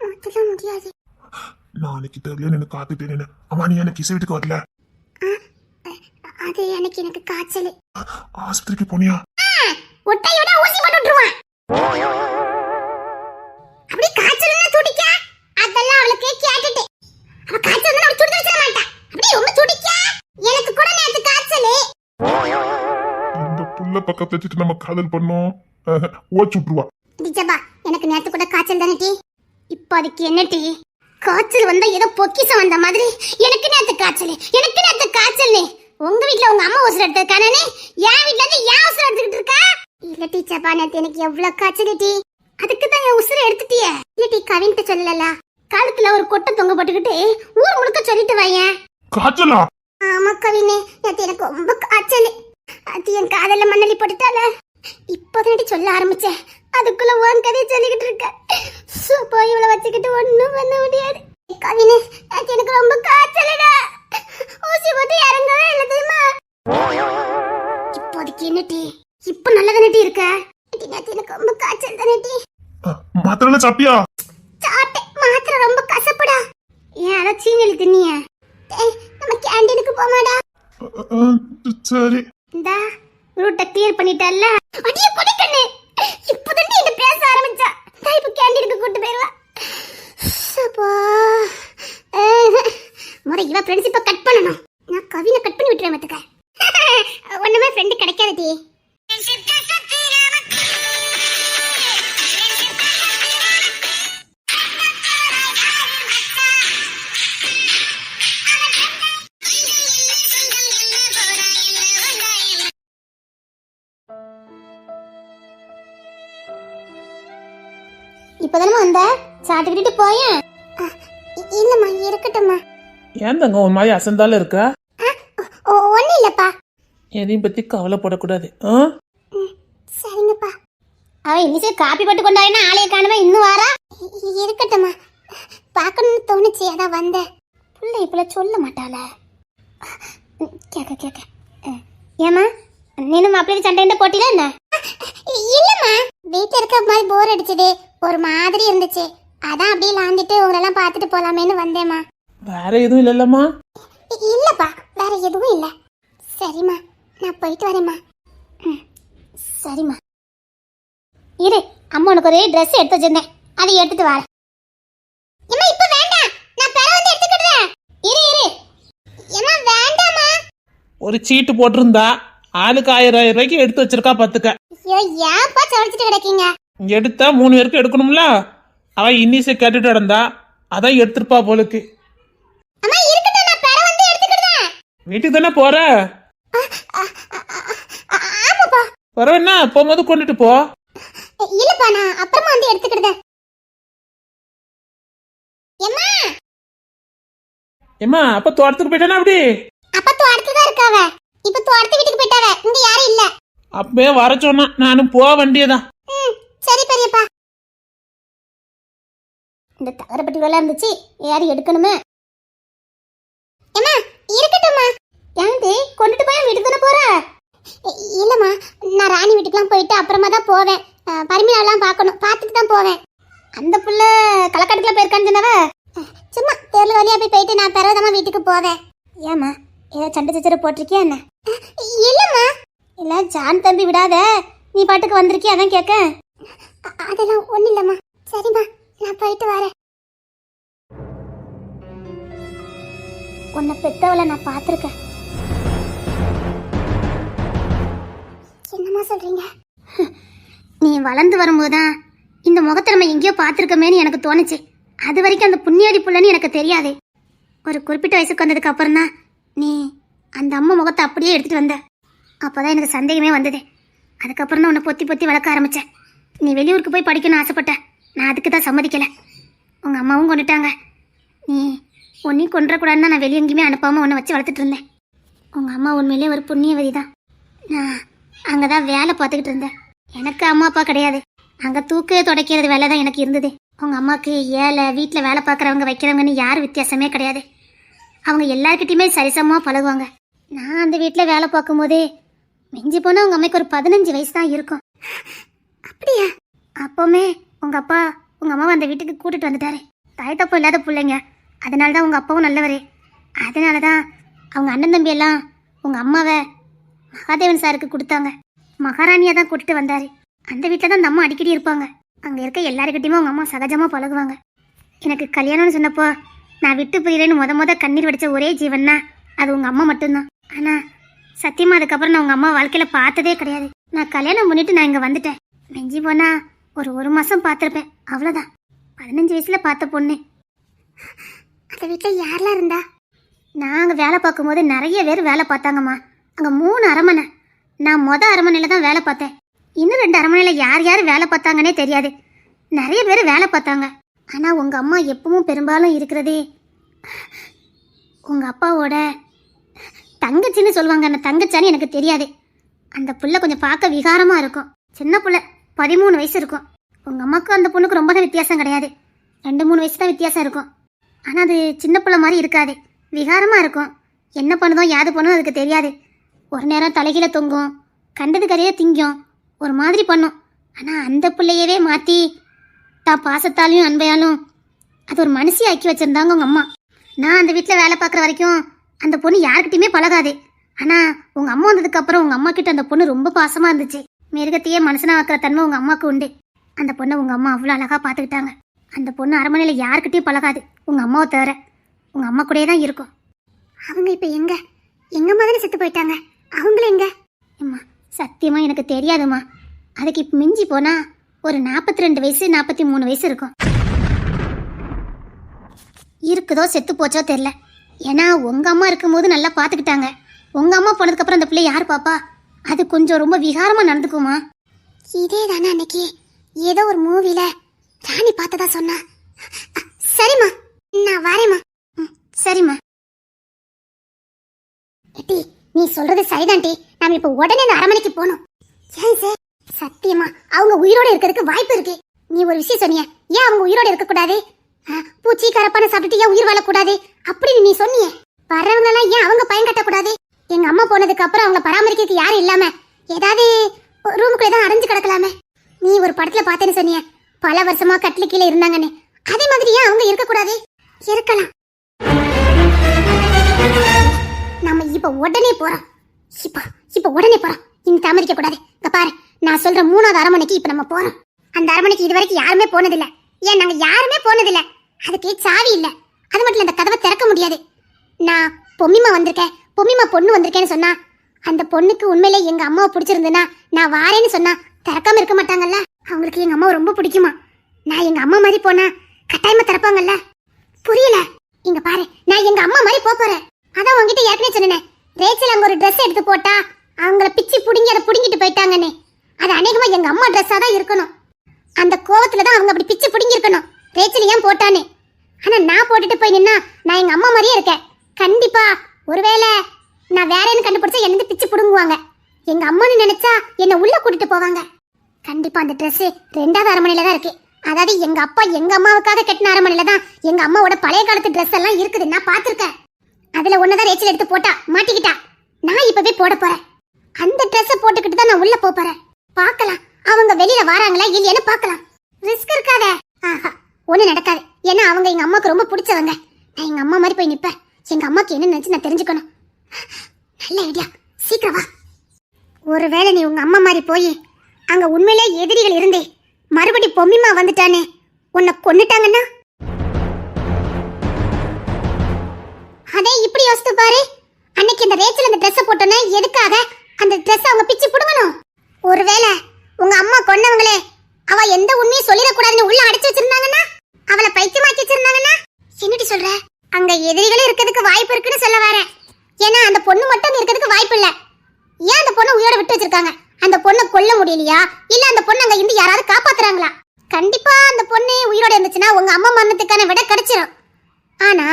அதெல்லாம் முடியாது. நாளைக்கு தெரியல எனக்கு காத்துட்டேன்னு. அம்மா நீ எனக்கு இசை வீட்டுக்கு வரல? அது எனக்கு காய்ச்சல். ஆஸ்பத்திரிக்கு போனியா? ஒட்டையோட ஊசி போட்டு விட்டுருவான். அப்படி காய்ச்சல்னா துடிக்க. அதெல்லாம் அவளுக்கு கேட்டுட்டு. அவ காய்ச்சல்னா அவ துடிச்சு வச்சிர மாட்டா. அப்படி ரொம்ப துடிக்க. எனக்கு கூட நேத்து காய்ச்சல். பக்கத்துல வச்சுட்டு நம்ம காதல் பண்ணோம் ஓச்சு விட்டுருவா. டிஜபா எனக்கு நேத்து கூட காய்ச்சல் தானே டி. இப்போ அதுக்கு என்ன டி? காய்ச்சல் வந்தா ஏதோ பொக்கிசம் வந்த மாதிரி எனக்கு நேத்து காய்ச்சல். உங்க வீட்ல உங்க அம்மா உசுர எடுத்துக்கானே, என் வீட்ல இருந்து ஏன் உசுர எடுத்துக்கிட்டு இருக்கா? இல்ல டீச்சப்பா, நேத்து எனக்கு எவ்வளவு காய்ச்சல் டி. அதுக்கு தான் என் உசுர எடுத்துட்டியே. இல்ல டி, கவின்ட்டு சொல்லல, காலத்துல ஒரு கொட்டை தொங்க போட்டுக்கிட்டு ஊர் முழுக்க சொல்லிட்டு வாயேன். காய்ச்சலா? ஆமா கவினே, நேத்து எனக்கு ரொம்ப காய்ச்சல். அது என் காதல மண்ணலி போட்டுட்டால. இப்போதானடி சொல்ல ஆரம்பிச்சேன், அதுக்குள்ள உன் கதையை சொல்லிக்கிட்டு இருக்க. போய் இவளை வச்சுக்கிட்டு ஒண்ணும் பண்ண முடியாது. கவினே, நேத்து எனக்கு ரொம்ப காய்ச்சலடா. ஊசி போட்டு இறங்கவே இல்லை தெரியுமா? இப்போதைக்கு என்ன டி? இப்ப நல்லதானே டி இருக்க? நேத்து எனக்கு ரொம்ப காய்ச்சல் தானே டி. மாத்திரை சாப்பிட்டியா? சாப்பிட்டேன். மாத்திரை ரொம்ப கசப்புடா. ஏன் அதான் சீனி தின்னிய? நம்ம கேண்டீனுக்கு போமாடா? சரி. இந்தா ரூட்டை கிளியர் பண்ணிட்டல்ல. அடியே கொடிக்கண்ணே, இப்போதான் என்ன பேச ஆரம்பிச்சா. நான் இப்போ கேண்டீனுக்கு கூட்டு போயிருவா. அப்பா முறை இவ ஃப்ரெண்ட்ஷிப்பை கட் பண்ணணும். நான் கவினை கட் பண்ணி விட்டுறேன் மத்துக்க. ஒண்ணுமே ஃப்ரெண்டு கிடைக்காது டி. இப்பதானே வந்த, சாப்பிட்டுக்கிட்டு போயேன். இல்லம்மா, இருக்கட்டும்மா. ஏன் தங்க ஒரு மாதிரி அசந்தால இருக்கா? ஒண்ணு இல்லப்பா. எதையும் பத்தி கவலைப்படக்கூடாது. சரிங்கப்பா. அவ இன்னிசே காப்பி போட்டு கொண்டாயினா ஆளைய காணுமா இன்னும் வாரா? இருக்கட்டும்மா, பார்க்கணும்னு தோணுச்சு, அதான் வந்தேன். பிள்ளை இப்பல சொல்ல மாட்டாள. கேக்க ஏமா நீனும் மாப்பிள்ளை சண்டைண்ட போட்டில என்ன? இல்லம்மா, வீட்டுல இருக்க மாதிரி போர் அடிச்சது, ஒரு மாதிரி இருந்துச்சு, அதான் அப்படியே லாந்திட்டு உங்களெல்லாம் பார்த்துட்டு போலாமேன்னு வந்தேம்மா. வேற எதுவும் இல்லல்லம்மா? இல்லப்பா, வேற எதுவும் இல்ல. சரிம்மா, நான் போயிட்டு வரேம்மா. சரிம்மா. இரு, அம்மா உனக்கு ஒரு ட்ரெஸ் எடுத்து வச்சிருந்தேன், அதை எடுத்துட்டு வரேன். அம்மா இப்ப வேண்டாம், நான் பெற வந்து எடுத்துக்கிடுறேன். இரு. அம்மா வேண்டாம்மா. ஒரு சீட்டு போட்டிருந்தா ஆளுக்கு 1000 ரூபாய்க்கு எடுத்து வச்சிருக்கா பாத்துக்க. ஐயோ, ஏன்ப்பா சவச்சிட்டு கிடக்கீங்க? எடுத்தா 3 பேருக்கு எடுக்கணும்ல. அவ இன்னிசை கேட்டுட்டு நடந்தா, அதான் எடுத்துருப்பா போலுக்கு. அம்மா இருக்கட்டும், நான் பெற வந்து எடுத்துக்கிடுறேன். வீட்டுக்கு தானே போற? ஆமாப்பா. வர என்ன போகும்போது கொண்டுட்டு போ. இல்லப்பா, நான் அப்புறமா வந்து எடுத்துக்கிடுறேன். அம்மா ஏமா அப்ப தோட்டத்துக்கு போயிட்டானா? அப்படி அப்பா தோட்டத்துல தான் இருக்காவ. இப்ப தோட்டத்து வீட்டுக்கு போயிட்டாவ, இங்க யாரும் இல்ல. அப்பவே வர சொன்னா, நானும் போக வேண்டியதான். சரி பெரியப்பா. இந்த தகரப்பட்டி வேலை இருந்துச்சு, யாரும் எடுக்கணுமே. அம்மா இருக்கட்டும்மா. ஏன்டி கொண்டுட்டு போய் வீட்டுக்கு தானே போற? இல்லம்மா, நான் ராணி வீட்டுக்குலாம் போயிட்டு அப்புறமா தான் போவேன். பரிமளாலாம் பார்க்கணும், பார்த்துட்டு தான் போவேன். அந்த புள்ள களக்காட்டுக்குள்ள போயிருக்கான்னு சொன்னவ. சும்மா தேர்ல வழியா போயிட்டு நான் பிறகுதாம்மா வீட்டுக்கு போவேன். ஏம்மா, ஏதோ சண்டை சச்சரவு போட்டிருக்கியா என்ன? இல்லம்மா. இல்ல ஜான் தம்பி விடாத, நீ பாட்டுக்கு வந்திருக்கியா, அதான் கேட்க. அதெல்லாம் ஒண்ணு இல்லம்மா. சரிம்மா, நான் போயிட்டு வரேன். உன்னை பெத்தவளை நான் பார்த்துருக்கேன். என்னம்மா சொல்றீங்க? நீ வளர்ந்து வரும்போதுதான் இந்த முகத்தை நம்ம எங்கேயோ பார்த்துருக்கமேன்னு எனக்கு தோணுச்சு. அது வரைக்கும் அந்த புண்ணியாதி புள்ளன்னு எனக்கு தெரியாது. ஒரு குறிப்பிட்ட வயசுக்கு வந்ததுக்கு அப்புறம் தான் நீ அந்த அம்மா முகத்தை அப்படியே எடுத்துட்டு வந்த. அப்போதான் எனக்கு சந்தேகமே வந்தது. அதுக்கப்புறம் தான் உன்னை பொத்தி பொத்தி வளர்க்க ஆரம்பித்தேன். நீ வெளியூருக்கு போய் படிக்கணும்னு ஆசைப்பட்ட, நான் அதுக்கு தான் சம்மதிக்கலை. உங்கள் அம்மாவும் கொண்டுட்டாங்க. நீ ஒன்றையும் கொண்டுறக்கூடாதுன்னு தான் நான் வெளியே எங்கேயுமே அனுப்பாமல் உன்னை வச்சு வளர்த்துட்டு இருந்தேன். உங்கள் அம்மா உண்மையிலே ஒரு புண்ணியவதி தான். நான் அங்கே தான் வேலை பார்த்துக்கிட்டு இருந்தேன். எனக்கு அம்மா அப்பா கிடையாது. அங்கே தூக்க துடைக்கிறது வேலை தான் எனக்கு இருந்தது. உங்கள் அம்மாவுக்கு ஏழை, வீட்டில் வேலை பார்க்குறவங்க வைக்கிறவங்கன்னு யார் வித்தியாசமே கிடையாது. அவங்க எல்லாருக்கிட்டையுமே சரிசமமாக பழகுவாங்க. நான் அந்த வீட்டில் வேலை பார்க்கும்போதே மிஞ்சி போனால் உங்கள் அம்மைக்கு ஒரு 15 வயசு தான் இருக்கும். அப்படியா? அப்போவுமே உங்கள் அப்பா உங்கள் அம்மாவை அந்த வீட்டுக்கு கூட்டிகிட்டு வந்துட்டாரு. தாய் தப்பு இல்லாத பிள்ளைங்க, அதனால தான் உங்கள் அப்பாவும் நல்லவர். அதனால தான் அவங்க அண்ணன் தம்பி எல்லாம் உங்கள் அம்மாவை மகாதேவன் சாருக்கு கொடுத்தாங்க. மகாராணியாக தான் கூட்டிட்டு வந்தார். அந்த வீட்டில் தான் அந்த அம்மா அடிக்கடி இருப்பாங்க. அங்கே இருக்க எல்லாருக்கிட்டையுமே உங்கள் அம்மா சகஜமாக பழகுவாங்க. எனக்கு கல்யாணம்னு சொன்னப்போ நான் விட்டு போயிடுறேன்னு முத கண்ணீர் வடித்த ஒரே ஜீவன்னா அது உங்கள் அம்மா மட்டும்தான். ஆனால் சத்தியமாக அதுக்கப்புறம் நான் உங்கள் அம்மா வாழ்க்கையில் பார்த்ததே கிடையாது. நான் கல்யாணம் பண்ணிட்டு நான் இங்க வந்துட்டேன். மிஞ்சி போனா ஒரு மாசம் பார்த்திருப்பேன், அவ்வளவுதான். 15 வயசுல பார்த்த பொண்ணு. அந்த வீட்டுல யாரெல்லாம் இருந்தா? நான் அங்க வேலை பார்க்கும்போது நிறைய பேர் வேலை பார்த்தாங்கம்மா. அங்க 3 அரமனை. நான் அரமனையில தான் வேலை பார்த்தேன். இன்னும் 2 அரமனையில யார் யார் வேலை பார்த்தாங்கன்னே தெரியாது. நிறைய பேர் வேலை பார்த்தாங்க. ஆனா உங்க அம்மா எப்பவும் பெரும்பாலும் இருக்கிறதே உங்க அப்பாவோட தங்கச்சின்னு சொல்லுவாங்க. அந்த தங்கச்சான்னு எனக்கு தெரியாது. அந்த புள்ள கொஞ்சம் பார்க்க விகாரமா இருக்கும். சின்ன புள்ள, 13 வயசு இருக்கும். உங்க அம்மாக்கும் அந்த பொண்ணுக்கு ரொம்ப வித்தியாசம் கிடையாது. 2-3 வயசு தான் வித்தியாசம் இருக்கும். ஆனா அது சின்ன புள்ள மாதிரி இருக்காது, விகாரமா இருக்கும். என்ன பண்ணுதோ யாது பண்ணுதோ அதுக்கு தெரியாது. ஒரு நேரம் தலைகீழ தொங்கும், கண்டது கரையே திங்கும், ஒரு மாதிரி பண்ணும். ஆனா அந்த பிள்ளையவே மாத்தி தான் பாசத்தாலையும் அன்பையாலும் அது ஒரு மனுஷி ஆக்கி வச்சிருந்தாங்க உங்க அம்மா. நான் அந்த வீட்டில் வேலை பார்க்குற வரைக்கும் அந்த பொண்ணு யாருக்கிட்டையுமே பழகாது. ஆனா உங்க அம்மா வந்ததுக்கு அப்புறம் உங்க அம்மா கிட்ட அந்த பொண்ணு ரொம்ப பாசமா இருந்துச்சு. மிருகத்தையே மனுஷனா ஆக்குற தன்மை உங்க அம்மாவுக்கு உண்டு. அந்த பொண்ணை உங்க அம்மா அவ்வளோ அழகா பார்த்துக்கிட்டாங்க. அந்த பொண்ணு அரமனையில யாருக்கிட்டையும் பழகாது, உங்க அம்மாவை தவிர. உங்க அம்மா கூடயே தான் இருக்கும். அவங்க இப்ப எங்க மாதிரி செத்து போயிட்டாங்க. அவங்களும் எங்க? அம்மா சத்தியமா எனக்கு தெரியாதுமா. அதுக்கு இப்ப மிஞ்சி போனா ஒரு 42 வயசு 43 வயசு இருக்கும். இருக்குதோ செத்து போச்சோ தெரியல. ஏன்னா உங்க அம்மா இருக்கும்போது நல்லா பார்த்துக்கிட்டாங்க. உங்க அம்மா போனதுக்கு அப்புறம் அந்த பிள்ளை யார் பாப்பா? அது கொஞ்சம் ரொம்ப விகாரமா நடந்துக்குமா. இதே தானே அன்னைக்கு ஏதோ ஒரு மூவில ராணி பார்த்ததா சொன்னா. சரிம்மா, நான் வரேம்மா. சரிம்மா. டி நீ சொல்றது சரிதான் டி. நாம இப்ப உடனே இந்த அரமனைக்கு போகணும். ஏன் சார்? சத்தியமா அவங்க உயிரோட இருக்கிறதுக்கு வாய்ப்பு இருக்கு. நீ ஒரு விஷயம் சொன்னிய, ஏன் அவங்க உயிரோட இருக்க கூடாது? பூச்சி கரப்பான சாப்பிட்டுட்டு ஏன் உயிர் வாழக்கூடாது அப்படின்னு நீ சொன்னியே. வர்றவங்க எல்லாம் ஏன் அவங்க பயன் கட்டக்கூடாது? எங்க அம்மா போனதுக்கு அப்புறம் அவங்க பராமரிக்கிறதுக்கு யாரும் இல்லாம ஏதாவது ரூமுக்குள்ள தான் அடைஞ்சு கிடக்கலாமே. நீ ஒரு படத்துல பார்த்தேன்னு சொன்னிய, பல வருஷமா கட்டில கீழே இருந்தாங்கன்னு. அதே மாதிரி ஏன் அவங்க இருக்கக்கூடாது? இருக்கலாம். நம்ம இப்ப உடனே போறோம். இப்ப உடனே போறோம். இனி தாமதிக்க கூடாது. இங்க பாரு, நான் சொல்ற 3வது அரமனைக்கு இப்ப நம்ம போறோம். அந்த அரமனைக்கு இதுவரைக்கும் யாருமே போனதில்ல. ஏன் நாங்க யாருமே போனதில்ல. அதுக்கு சாவி இல்ல. அது மட்டும் அந்த கதவை திறக்க முடியாது. நான் பொம்மிமா வந்திருக்கேன், பொம்மிமா பொண்ணு வந்திருக்கேன்னு சொன்னா அந்த பொண்ணுக்கு உண்மையிலே எங்க அம்மாவை பிடிச்சிருந்துன்னா நான் வாரேன்னு சொன்னா திறக்காம இருக்க மாட்டாங்கல்ல. அவங்களுக்கு எங்க அம்மாவை ரொம்ப பிடிக்குமா. நான் எங்க அம்மா மாதிரி போனா கட்டாயமா திறப்பாங்கல்ல. புரியல? இங்க பாரு, நான் எங்க அம்மா மாதிரி போறேன். அதான் உங்ககிட்ட ஏற்கனவே சொன்னேன். ரேச்சல் அங்க ஒரு ட்ரெஸ் எடுத்து போட்டா அவங்கள பிச்சு புடுங்கி அதை புடுங்கிட்டு போயிட்டாங்கன்னு. அது அநேகமா எங்க அம்மா ட்ரெஸ்ஸா தான் இருக்கணும். அந்த கோவத்துல தான் அவங்க அப்படி பிச்சு புடுங்கி இருக்கணும். ரேச்சல் ஏன் போட்டான்னு. ஆனா நான் போட்டுட்டு போய் நின்னா நான் எங்க அம்மா மாதிரியே இருக்கேன். கண்டிப்பா ஒருவேளை நான் வேறேன்னு கண்டுபிடிச்சா என்ன பிச்சு புடுங்குவாங்க. எங்க அம்மான்னு நினைச்சா என்ன உள்ள கூட்டிட்டு போவாங்க. கண்டிப்பா அந்த ட்ரெஸ் 2வது அரமனையில தான் இருக்கு. அதாவது எங்க அப்பா எங்க அம்மாவுக்காக கட்டின அரமனையில தான் எங்க அம்மாவோட பழைய காலத்து ட்ரெஸ் எல்லாம் இருக்குது. நான் பாத்திருக்கேன். அதுல ஒன்னதான் ரேச்சல் எடுத்து போட்டா மாட்டிக்கிட்டா. நான் இப்பவே போட போறேன். அந்த ட்ரெஸ் போட்டுக்கிட்டு தான் நான் உள்ள போறேன். பார்க்கலாம் அவங்க வெளியில வராங்களா இல்லையான்னு பார்க்கலாம். ரிஸ்க் இருக்காத. ஆஹா, ஒண்ணு நடக்காது. ஏன்னா அவங்க எங்க அம்மாக்கு ரொம்ப பிடிச்சவங்க. நான் எங்க அம்மா மாதிரி போய் நிப்பேன். எங்க அம்மாக்கு என்ன நினைச்சு நான் தெரிஞ்சுக்கணும். நல்ல ஐடியா, சீக்கிரம் வா. ஒருவேளை நீ உங்க அம்மா மாதிரி போய் அங்க உண்மையிலே எதிரிகள் இருந்தே மறுபடி பொம்மிமா வந்துட்டானே உன்னை கொன்னுட்டாங்கன்னா அதே இப்படி யோசித்து பாரு. அன்னைக்கு இந்த ரேச்சல் அந்த ட்ரெஸ் போட்டோன்னே எதுக்காக அந்த ட்ரெஸ் அவங்க பிச்சு புடுங்கணும்? ஒருவேளை உங்க அம்மா கொன்னவங்களே அவ எந்த உண்மையும் சொல்லிடக்கூடாதுன்னு உள்ள அடைச்சு வச்சிருந்தாங்கன்னா, அவளை பைத்தியமாக்கி வச்சிருந்தாங்கன்னா, என்னடி சொல்ற? அங்க எதிரிகளும் இருக்கிறதுக்கு வாய்ப்பு இருக்குன்னு சொல்ல வரேன். ஏன்னா அந்த பொண்ணு மட்டும் அங்க இருக்கிறதுக்கு வாய்ப்பு இல்ல. ஏன் அந்த பொண்ணை உயிரோட விட்டு வச்சிருக்காங்க? அந்த பொண்ணை கொல்ல முடியலையா இல்ல அந்த பொண்ணு அங்க இருந்து யாராவது காப்பாத்துறாங்களா? கண்டிப்பா அந்த பொண்ணு உயிரோட இருந்துச்சுன்னா உங்க அம்மா மரணத்துக்கான விட கிடைச்சிரும். ஆனா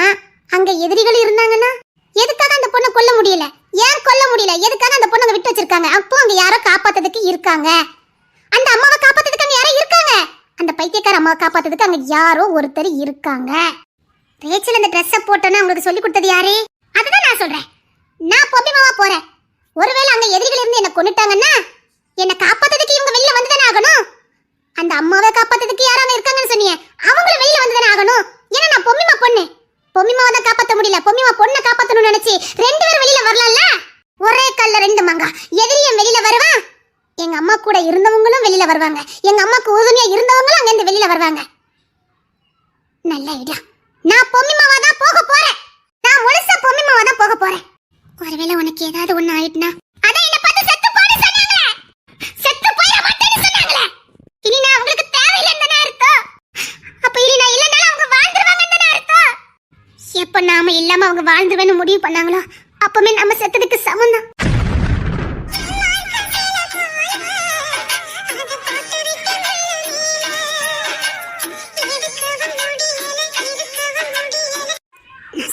அங்க எதிரிகள் இருந்தாங்கன்னா எதுக்காக அந்த பொண்ணை கொல்ல முடியல? ஏன் கொல்ல முடியல? எதுக்காக அந்த பொண்ணை விட்டு வச்சிருக்காங்க? அப்போ அங்க யாரோ காப்பாத்துறதுக்கு இருக்காங்க. அந்த அம்மாவை காப்பாத்துறதுக்கு அங்க யாரோ இருக்காங்க. அந்த பைத்தியக்கார அம்மாவை காப்பாத்துறதுக்கு அங்க யாரோ ஒருத்தர் இருக்காங்க. ரேச்சல் அந்த ட்ரெஸ்ஸை போட்டோன்னு உங்களுக்கு சொல்லி கொடுத்தது யாரு? அதுதான் நான் சொல்றேன். நான் பொம்மிமாவா போறேன். ஒருவேளை அங்க எதிரிகள் இருந்து என்ன கொன்னுட்டாங்கன்னா என்ன காப்பாத்துறதுக்கு இவங்க வெளியில வந்துதானே ஆகணும். அந்த அம்மாவை காப்பாத்துறதுக்கு யாராவது இருக்காங்கன்னு சொன்னீங்க, அவங்களும் வெளியில வந்துதானே ஆகணும். ஏன்னா நான் பொம்மிமா பொண்ணு. பொம்மிமாவை தான் காப்பாத்த முடியல, பொம்மிமா பொண்ணை காப்பாத்தணும்னு நினைச்சு 2 பேரும் வெளியில வரலாம்ல. ஒரே கல்ல 2 மாங்கா. எதிரியும் வெளியில வருவான், எங்க அம்மா கூட இருந்தவங்களும் வெளியில வருவாங்க. எங்க அம்மாக்கு உறுதுணையா இருந்தவங்களும் அங்க இருந்து வெளியில வருவாங்க. நல்ல ஐடியா. நான் பொம்மிமாவா தான் போக போறேன். நான் முழுசா பொம்மிமாவா தான் போக போறேன். ஒருவேளை உனக்கு ஏதாவது ஒண்ணு ஆயிட்டுனா அதான் என்ன பார்த்து செத்து போன்னு சொன்னாங்க. எப்ப நாம இல்லாம அவங்க வாழ்ந்துவேன்னு முடிவு பண்ணாங்களோ அப்பமே நம்ம செத்ததுக்கு சமம் தான்.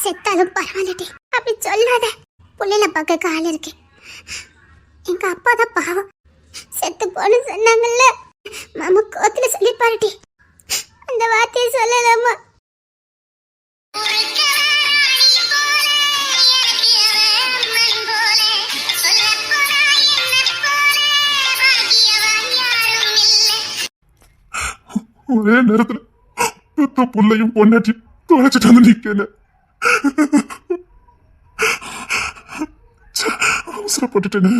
செத்தாலும் பரவாயில்லடி அப்படி சொல்லாத. புள்ளைல பார்க்க ஆள் இருக்கு. எங்க அப்பா தான் பாவம் செத்து போன்னு சொன்னாங்கல்ல, மாமா கோத்துல சொல்லி பாருடி. அந்த வார்த்தையை சொல்லலாமா? ஒரே நேரத்துல பெத்த புள்ளையும் பொண்டாட்டி தொலைச்சிட்டு வந்து நிக்கல. அவசரப்பட்டுட்டேன்னு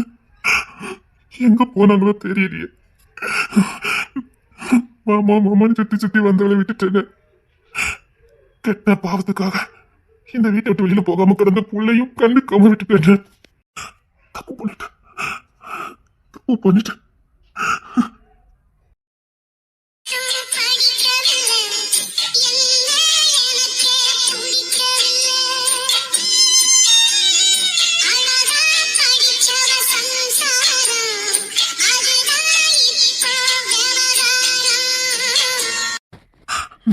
எங்க போனாங்களோ தெரியலையே. மாமா மாமான்னு சுத்தி சுத்தி வந்தவளை விட்டுட்டேன்னு கெட்ட பாவத்துக்காக இந்த வீட்டை விட்டு வெளியில போகாம கிடந்த புள்ளையும் கண்டுக்காம விட்டுட்டேன். தப்பு பண்ணிட்டேன், தப்பு பண்ணிட்டேன்.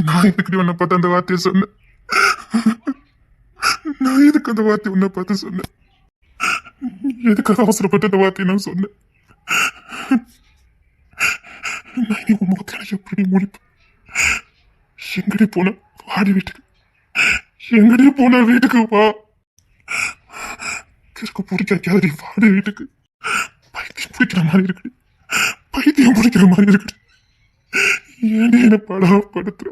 நான் எதுக்கு உன்னை பார்த்து அந்த வார்த்தையை சொன்னேன்? நான் எதுக்கு அந்த வார்த்தை உன்னை பார்த்து சொன்னேன்? எதுக்காக அவசரப்பட்டு அந்த வார்த்தையை நான் சொன்னேன்? நான் இனி உன் முகத்தை எப்படி முடிப்பேன்? எங்கடி போன வாடி வீட்டுக்கு, எங்கடி போன வீட்டுக்கு வா. கிறுக்கு பிடிக்காது வாடி வீட்டுக்கு. பைத்தியம் பிடிக்கிற மாதிரி இருக்குடி, பைத்தியம் பிடிக்கிற மாதிரி இருக்குடி. ஏனே என்ன படாப்படுத்துற?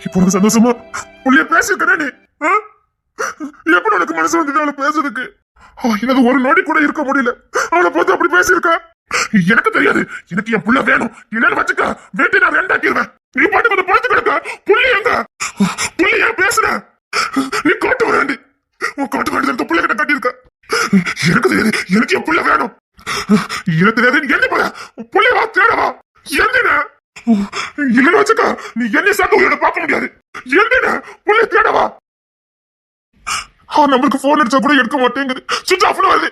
இப்போ உனக்கு சந்தோஷமா புள்ளைய பேசிருக்கே? எப்படி உனக்கு மனசு வந்தது அவளை பேசுறதுக்கு? எனக்கு ஒரு நொடி கூட இருக்க முடியல. அவளை பார்த்து அப்படி பேசியிருக்க. எனக்கு தெரியாது, எனக்கு என் புள்ள வேணும். இல்லன்னு வச்சுக்க வீட்டை நான் ரெண்டாக்கிடுவேன். நீ பாட்டு கொஞ்சம் பழத்து கிடக்க. புள்ளி எங்க? புள்ளி ஏன் பேசுற? நீ காட்டு வேண்டி உன் காட்டு வேண்டிய புள்ள கிட்ட கட்டியிருக்க. எனக்கு தெரியாது, எனக்கு என் புள்ள வேணும். எனக்கு தெரியாது, என்ன போல புள்ளி வா தேடவா. என்ன இல்லன்னு வச்சுக்க நீ என்ன சாக்க உயிரோட பார்க்க முடியாது. என்ன புள்ளி தேடவா. அவன் நம்பருக்கு போன் அடிச்சா கூட எடுக்க மாட்டேங்குது, சுவிட்ச் ஆஃப் வருது.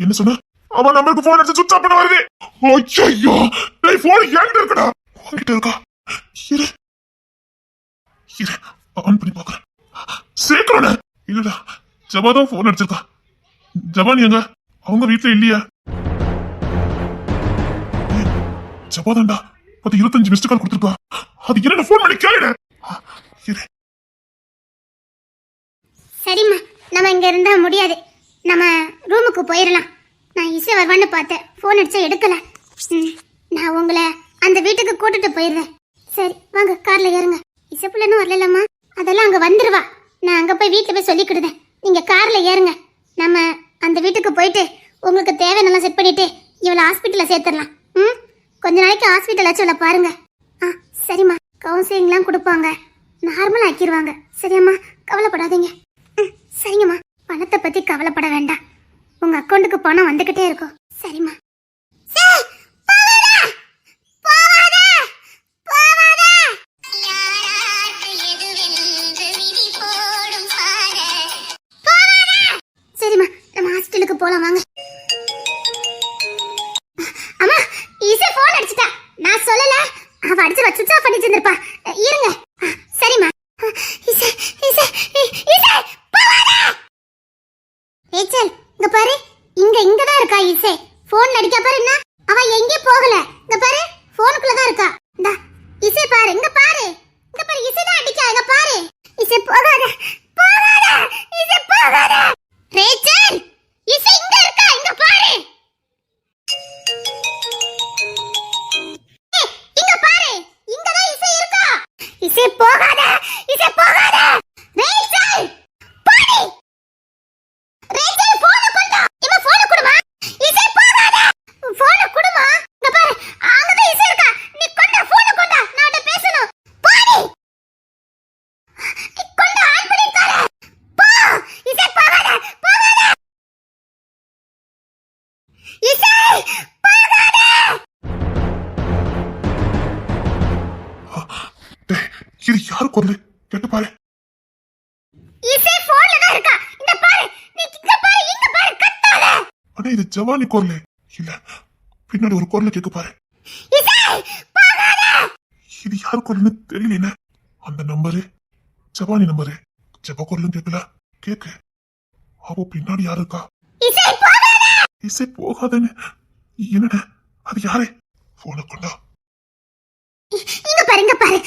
என்ன சொன்ன? அவன் நம்பருக்கு போன் அடிச்சா சுவிட்ச் ஆஃப் வருது. ஐயோ டேய், போன் எங்க இருக்குடா? உன்கிட்ட இருக்கா? இரு இரு ஆன் பண்ணி பார்க்கறேன். சீக்கிரம். இல்லடா, ஜபா தான் போன் அடிச்சிருக்கா. ஜபான் எங்க? அவங்க வீட்டுல இல்லையா? ஜபா தான்டா 25 மிஸ்டு கால் கொடுத்துருக்கா. அது என்ன போன் பண்ணி கேளுடா. சரிம்மா, நம்ம இங்க இருந்தா முடியாது. நம்ம ரூமுக்கு போயிடலாம். நான் இசை வருவான்னு பார்த்தேன், போன் அடிச்சா எடுக்கல. நான் உங்களை அந்த வீட்டுக்கு கூட்டிட்டு போயிடுறேன். சரி வாங்க, கார்ல ஏறுங்க. இசை பிள்ளைன்னு வரலம்மா, அதெல்லாம் அங்க வந்துருவா. நான் அங்க போய் வீட்டுல போய் சொல்லிக்கிடுதேன். நீங்க கார்ல ஏறுங்க. நம்ம அந்த வீட்டுக்கு போயிட்டு உங்களுக்கு தேவையானலாம் செட் பண்ணிட்டு இவளை ஹாஸ்பிட்டல்ல சேர்த்துடலாம். கொஞ்ச நாளைக்கு ஹாஸ்பிட்டல் ஆச்சு இவளை பாருங்க. சரிம்மா, கவுன்சிலிங்லாம் கொடுப்பாங்க, நார்மல் ஆக்கிடுவாங்க. சரியாம்மா, கவலைப்படாதீங்க. சரிங்கம்மா, பணத்தை பத்தி கவலைப்பட வேண்டாம். உங்க அக்கௌண்ட்டுக்கு பணம் வந்துகிட்டே இருக்கும். சரிம்மா. சரிம்மா, நம்ம ஹாஸ்பிட்டலுக்கு போலாம் வாங்க. அம்மா, இசை போன் அடிச்சிட்டா. நான் சொல்லல, அவ அடிச்சு சுவிட்ச் ஆஃப் பண்ணிட்டு இருந்திருப்பா. இருங்க. சரிம்மா. இசை இசை இசை போவாதா. ஏச்சல் இங்க பாரு, இங்க தான் இருக்கா இசை. போன் அடிக்க பாரு. என்ன அவ எங்கே போகல. இங்க பாரு, போனுக்குள்ள தான் இருக்கா. இந்த இசை பாரு, இங்க பாரு, இங்க பாரு, இசை தான் அடிக்கா. இங்க பாரு. இசை போகாத போகாத, இசை போகாத. ரேச்சல், இசை இங்க இருக்கா. இங்க பாரு, இங்க பாரு, இங்க தான் இசை இருக்கா. இசை போகாத, இசை போகாத. ரேச்சல் பாரு. ரேச்சல் போன் கொண்டா. இவ போன் குடுமா. இசை போகாத. போன் குடுமா. இங்க பாரு, அங்க தான் இசை இருக்கா. நீ கொண்டா, போன் கொண்டா. நான் அத பேசணும். பாரு, நீ கொண்டா, ஆன் பண்ணி பாரு. போ. இசை போகாத போகாத. இசை போகாத. யாரு குரல் கேட்டு பாரு. இசை போன்ல தான் இருக்கா. இந்த பாரு, நீ இங்க பாரு, இங்க பாரு, கத்தாத. ஆனா இது ஜவானி குரல் இல்ல, பின்னாடி ஒரு குரல் கேட்க பாரு. இசை போகாத. இது யாரு குரல்னு தெரியல. அந்த நம்பரு ஜவானி நம்பரு. ஜப குரலும் கேட்கல. கேக்கு அவ பின்னாடி யாரு இருக்கா? இசை போகாத. இசை போகாதுன்னு என்னடா அது யாரு? போன கொண்டா. இங்க பாரு, இங்க பாரு,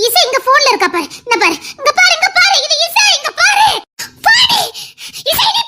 இசை இங்க போன்ல இருக்கா பாரு. இந்த பாரு, இங்க பாரு, இங்க பாரு, இது இசை, இங்க பாரு. பாடி இசை, நீ